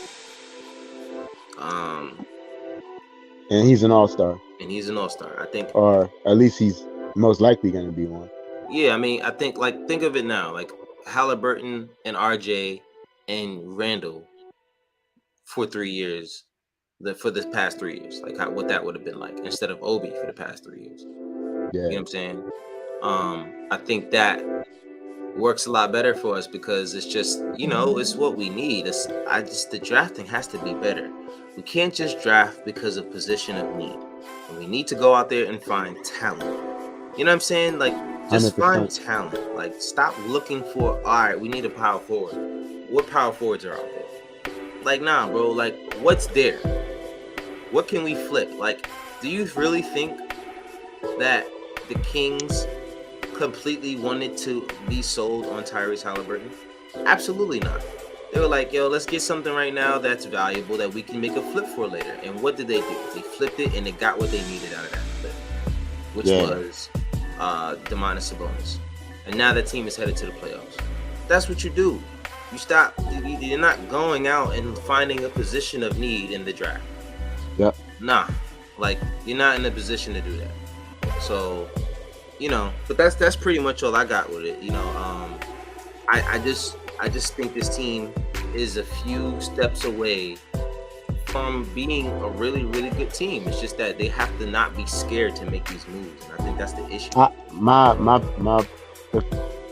And he's an all-star. I think. Or at least he's most likely going to be one. Yeah, I mean, I think, like, think of it now. Like, Halliburton and RJ and Randall for 3 years, for the past 3 years. Like, what that would have been like instead of Obi for the past 3 years. Yeah. You know what I'm saying? I think that works a lot better for us because it's just, it's what we need. The drafting has to be better. We can't just draft because of position of need. And we need to go out there and find talent. You know what I'm saying? Like, just 100%. Find talent. Like, stop looking for, all right, we need a power forward. What power forwards are out there? Like, nah, bro. Like, what's there? What can we flip? Like, do you really think that the Kings completely wanted to be sold on Tyrese Halliburton? Absolutely not. They were like, yo, let's get something right now that's valuable that we can make a flip for later. And what did they do? They flipped it and they got what they needed out of that flip, which was Domantas Sabonis. And now that team is headed to the playoffs. That's what you do. You stop. You're not going out and finding a position of need in the draft. Yep. Nah. Like, you're not in a position to do that. So, but that's pretty much all I got with it. I just think this team is a few steps away from being a really, really good team. It's just that they have to not be scared to make these moves, and I think that's the issue.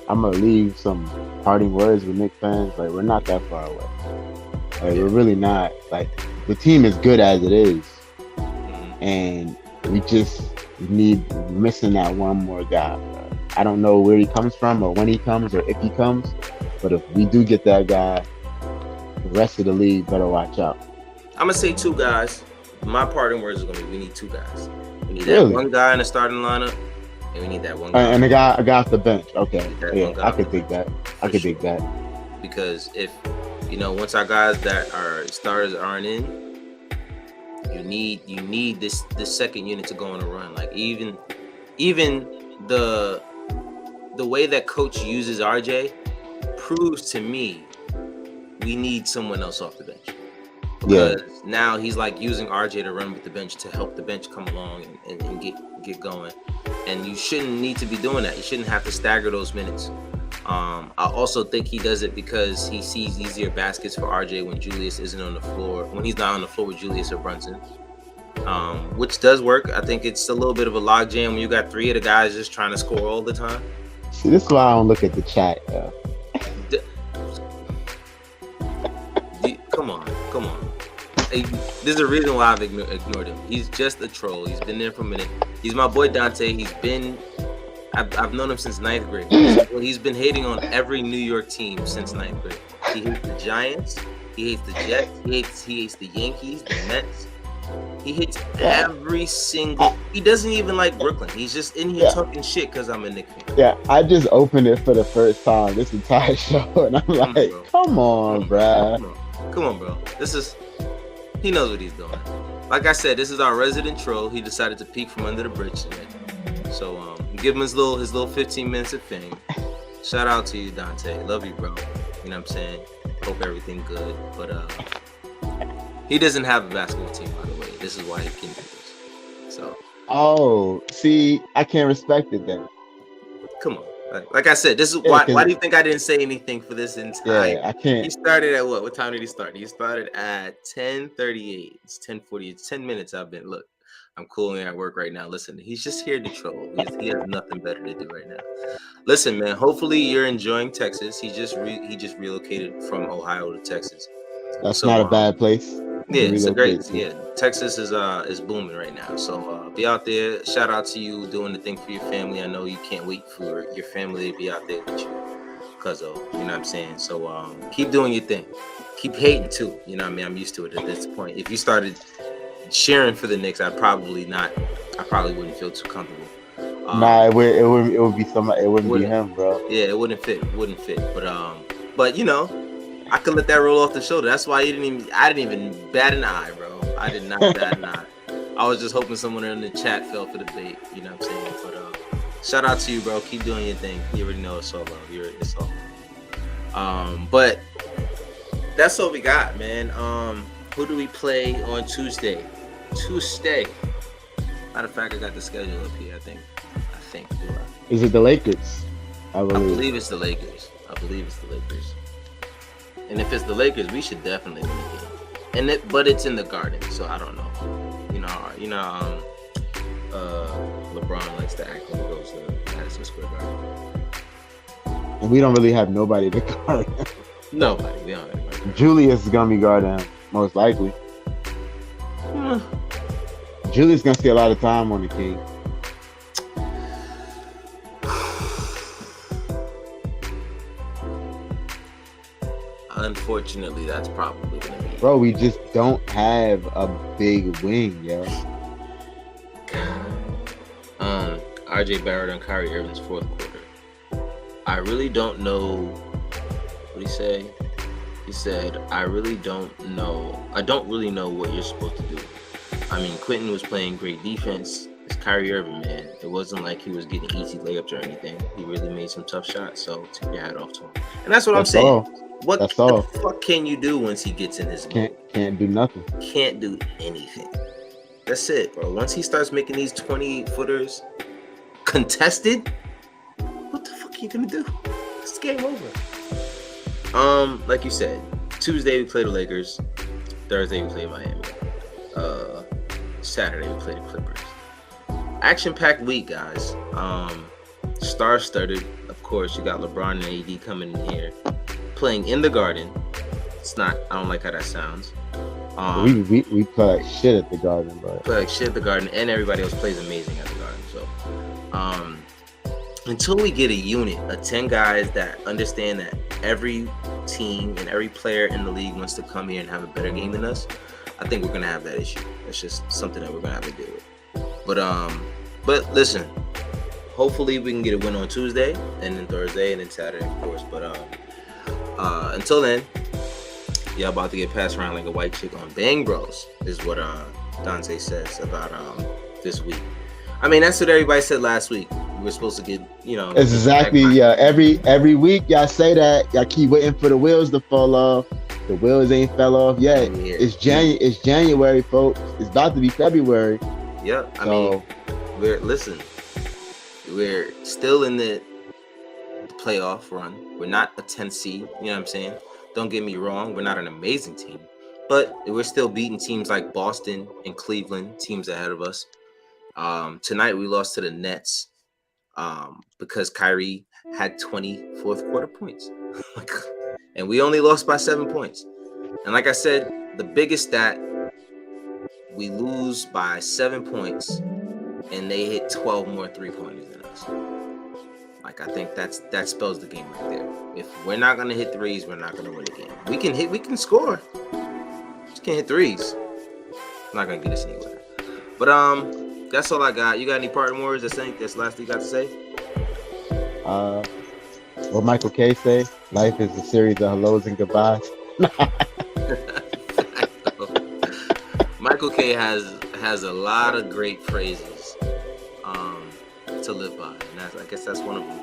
I'm gonna leave some parting words with Knicks fans. Like, we're not that far away. Like, we're really not. Like, the team is good as it is, and we just missing that one more guy. I don't know where he comes from or when he comes or if he comes, But if we do get that guy, the rest of the league better watch out. I'm gonna say 2 guys. My parting words are gonna be: we need 2 guys. We need that Really? 1 guy in the starting lineup, and we need that 1 guy. And a guy off the bench. Okay, yeah, I could dig that. I could dig that. Because if once our guys that are starters aren't in, you need this second unit to go on a run. Like even the way that coach uses RJ proves to me we need someone else off the bench. Because now he's like using RJ to run with the bench to help the bench come along and get going. And you shouldn't need to be doing that. You shouldn't have to stagger those minutes. I also think he does it because he sees easier baskets for RJ when Julius isn't on the floor. When he's not on the floor with Julius or Brunson, which does work. I think it's a little bit of a logjam when you got 3 of the guys just trying to score all the time. See, this is why I don't look at the chat. Come on. Hey, there's a reason why I've ignored him. He's just a troll. He's been there for a minute. He's my boy Dante. I've known him since 9th grade. He's been hating on every New York team since 9th grade. He hates the Giants. He hates the Jets. He hates the Yankees, the Mets. He hates every single. He doesn't even like Brooklyn. He's just in here talking shit because I'm a Knicks fan. Yeah, I just opened it for the first time this entire show, and I'm like, come on, bro. Come on, bro. He knows what he's doing. Like I said, this is our resident troll. He decided to peek from under the bridge tonight. So give him his little 15 minutes of fame. Shout out to you, Dante. Love you, bro. You know what I'm saying? Hope everything good. But he doesn't have a basketball team, by the way. This is why he can do this. So. Oh, see, I can't respect it then. Come on. Like I said, this is why do you think I didn't say anything for this entire? Yeah, I can't. He started at what? What time did he start? He started at 10:38. It's 10:40. It's 10 minutes. Look, I'm cooling at work right now. Listen, he's just here to troll. He has nothing better to do right now. Listen, man. Hopefully you're enjoying Texas. He just relocated from Ohio to Texas. That's not a bad place. Yeah, it's a great. Yeah, Texas is booming right now. So be out there. Shout out to you doing the thing for your family. I know you can't wait for your family to be out there with you, cause of you know what I'm saying. So keep doing your thing. Keep hating too. You know what I mean. I'm used to it at this point. If you started cheering for the Knicks, I probably wouldn't feel too comfortable. Nah, it would be somebody. It wouldn't be him, bro. Yeah, it wouldn't fit. But you know. I could let that roll off the shoulder. That's why I didn't even bat an eye, bro. I did not bat an eye. I was just hoping someone in the chat fell for the bait. You know what I'm saying? But shout out to you, bro. Keep doing your thing. You already know it's all love. It's all. But that's all we got, man. Who do we play on Tuesday? Matter of fact, I got the schedule up here. I think. Is it the Lakers? I believe it's the Lakers. And if it's the Lakers, we should definitely win the game. But it's in the Garden, so I don't know. You know, LeBron likes to act when he goes to Madison Square Garden. And we don't really have nobody to guard him. Nobody. We don't have anybody. Julius is gonna be guarding him, most likely. Julius is gonna see a lot of time on the King. Unfortunately, that's probably going to be. Bro, we just don't have a big wing, yo. RJ Barrett and Kyrie Irving's fourth quarter. I really don't know. What did he say? He said, I really don't know. I don't really know what you're supposed to do. I mean, Quentin was playing great defense. It's Kyrie Irving, man. It wasn't like he was getting easy layups or anything. He really made some tough shots, so take your hat off to him. And that's what I'm saying. All. What the fuck can you do once he gets in his mode? Can't do nothing. Can't do anything. That's it, bro. Once he starts making these 20-footers contested, what the fuck are you gonna do? It's game over. Like you said, Tuesday we play the Lakers. Thursday we play Miami. Saturday we play the Clippers. Action-packed week, guys. Star-studded. Of course, you got LeBron and AD coming in here. Playing in the Garden. It's not. I don't like how that sounds. We play like shit at the Garden, bro. Play like shit at the Garden, and everybody else plays amazing at the Garden. So, until we get a unit of 10 guys that understand that every team and every player in the league wants to come here and have a better game than us, I think we're gonna have that issue. It's just something that we're gonna have to deal with. But listen, hopefully we can get a win on Tuesday and then Thursday and then Saturday, of course. But until then, y'all about to get passed around like a white chick on Bang Bros, is what Dante says about this week. I mean, that's what everybody said last week. We were supposed to get, It's exactly, yeah. Every week y'all say that. Y'all keep waiting for the wheels to fall off. The wheels ain't fell off yet. Yeah. It's January, folks. It's about to be February. Yep. I mean, we're still in the playoff run. We're not a 10 seed. You know what I'm saying? Don't get me wrong. We're not an amazing team, but we're still beating teams like Boston and Cleveland, teams ahead of us. Tonight we lost to the Nets because Kyrie had 20 fourth quarter points. And we only lost by 7 points. And like I said, the biggest stat, we lose by 7 points and they hit 12 more 3-pointers than us. Like, I think that spells the game right there. If we're not gonna hit threes, we're not gonna win the game. We can score. Just can't hit threes. Not gonna get us anywhere. But that's all I got. You got any parting words? That's the last thing you got to say? What Michael K say? Life is a series of hellos and goodbyes. Michael K has a lot of great phrases to live by, and I guess that's one of them.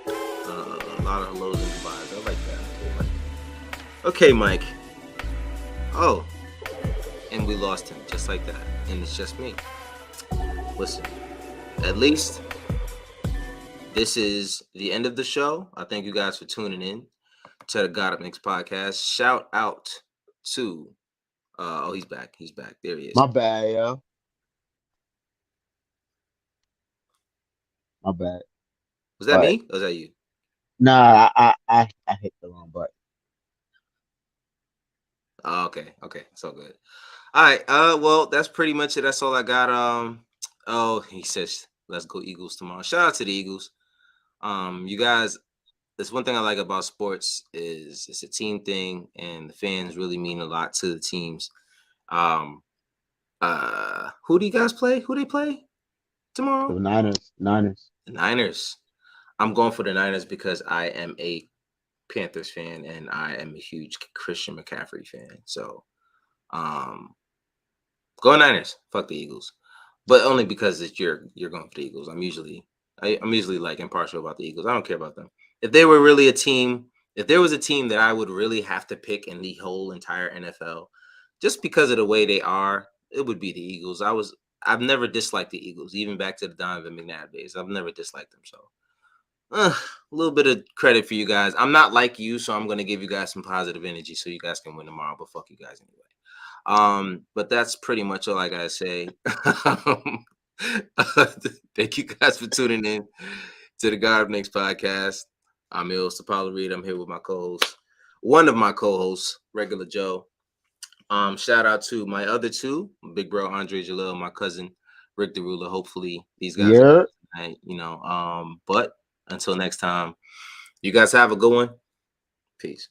A lot of hellos and goodbyes. I like that. Okay, Mike. Oh, and we lost him just like that, and it's just me. Listen, at least this is the end of the show. I thank you guys for tuning in to the God Up Knicks podcast. Shout out to he's back. There he is. My bad, yo. My bad. Was that me? Or was that you? Nah, I hit the wrong button. Oh, okay. It's all good. All right. Well, that's pretty much it. That's all I got. Oh, he says, let's go Eagles tomorrow. Shout out to the Eagles. You guys, that's one thing I like about sports is it's a team thing, and the fans really mean a lot to the teams. Who do you guys play? Who they play tomorrow? The Niners. The Niners. I'm going for the Niners because I am a Panthers fan and I am a huge Christian McCaffrey fan. So, go Niners. Fuck the Eagles, but only because it's you're going for the Eagles. I'm usually like impartial about the Eagles. I don't care about them. If they were really a team, if there was a team that I would really have to pick in the whole entire NFL, just because of the way they are, it would be the Eagles. I've never disliked the Eagles, even back to the Donovan McNabb days. I've never disliked them. So, a little bit of credit for you guys. I'm not like you, so I'm going to give you guys some positive energy so you guys can win tomorrow. But fuck you guys anyway. But that's pretty much all I gotta say. Thank you guys for tuning in to the God of Knicks podcast. I'm your host, Apollo Reed. I'm here with my co-host, one of my co-hosts, Regular Joe. Shout out to my other two, big bro Andre Jalil, my cousin Rick the Ruler. Hopefully these guys are tonight, but until next time, you guys have a good one. Peace.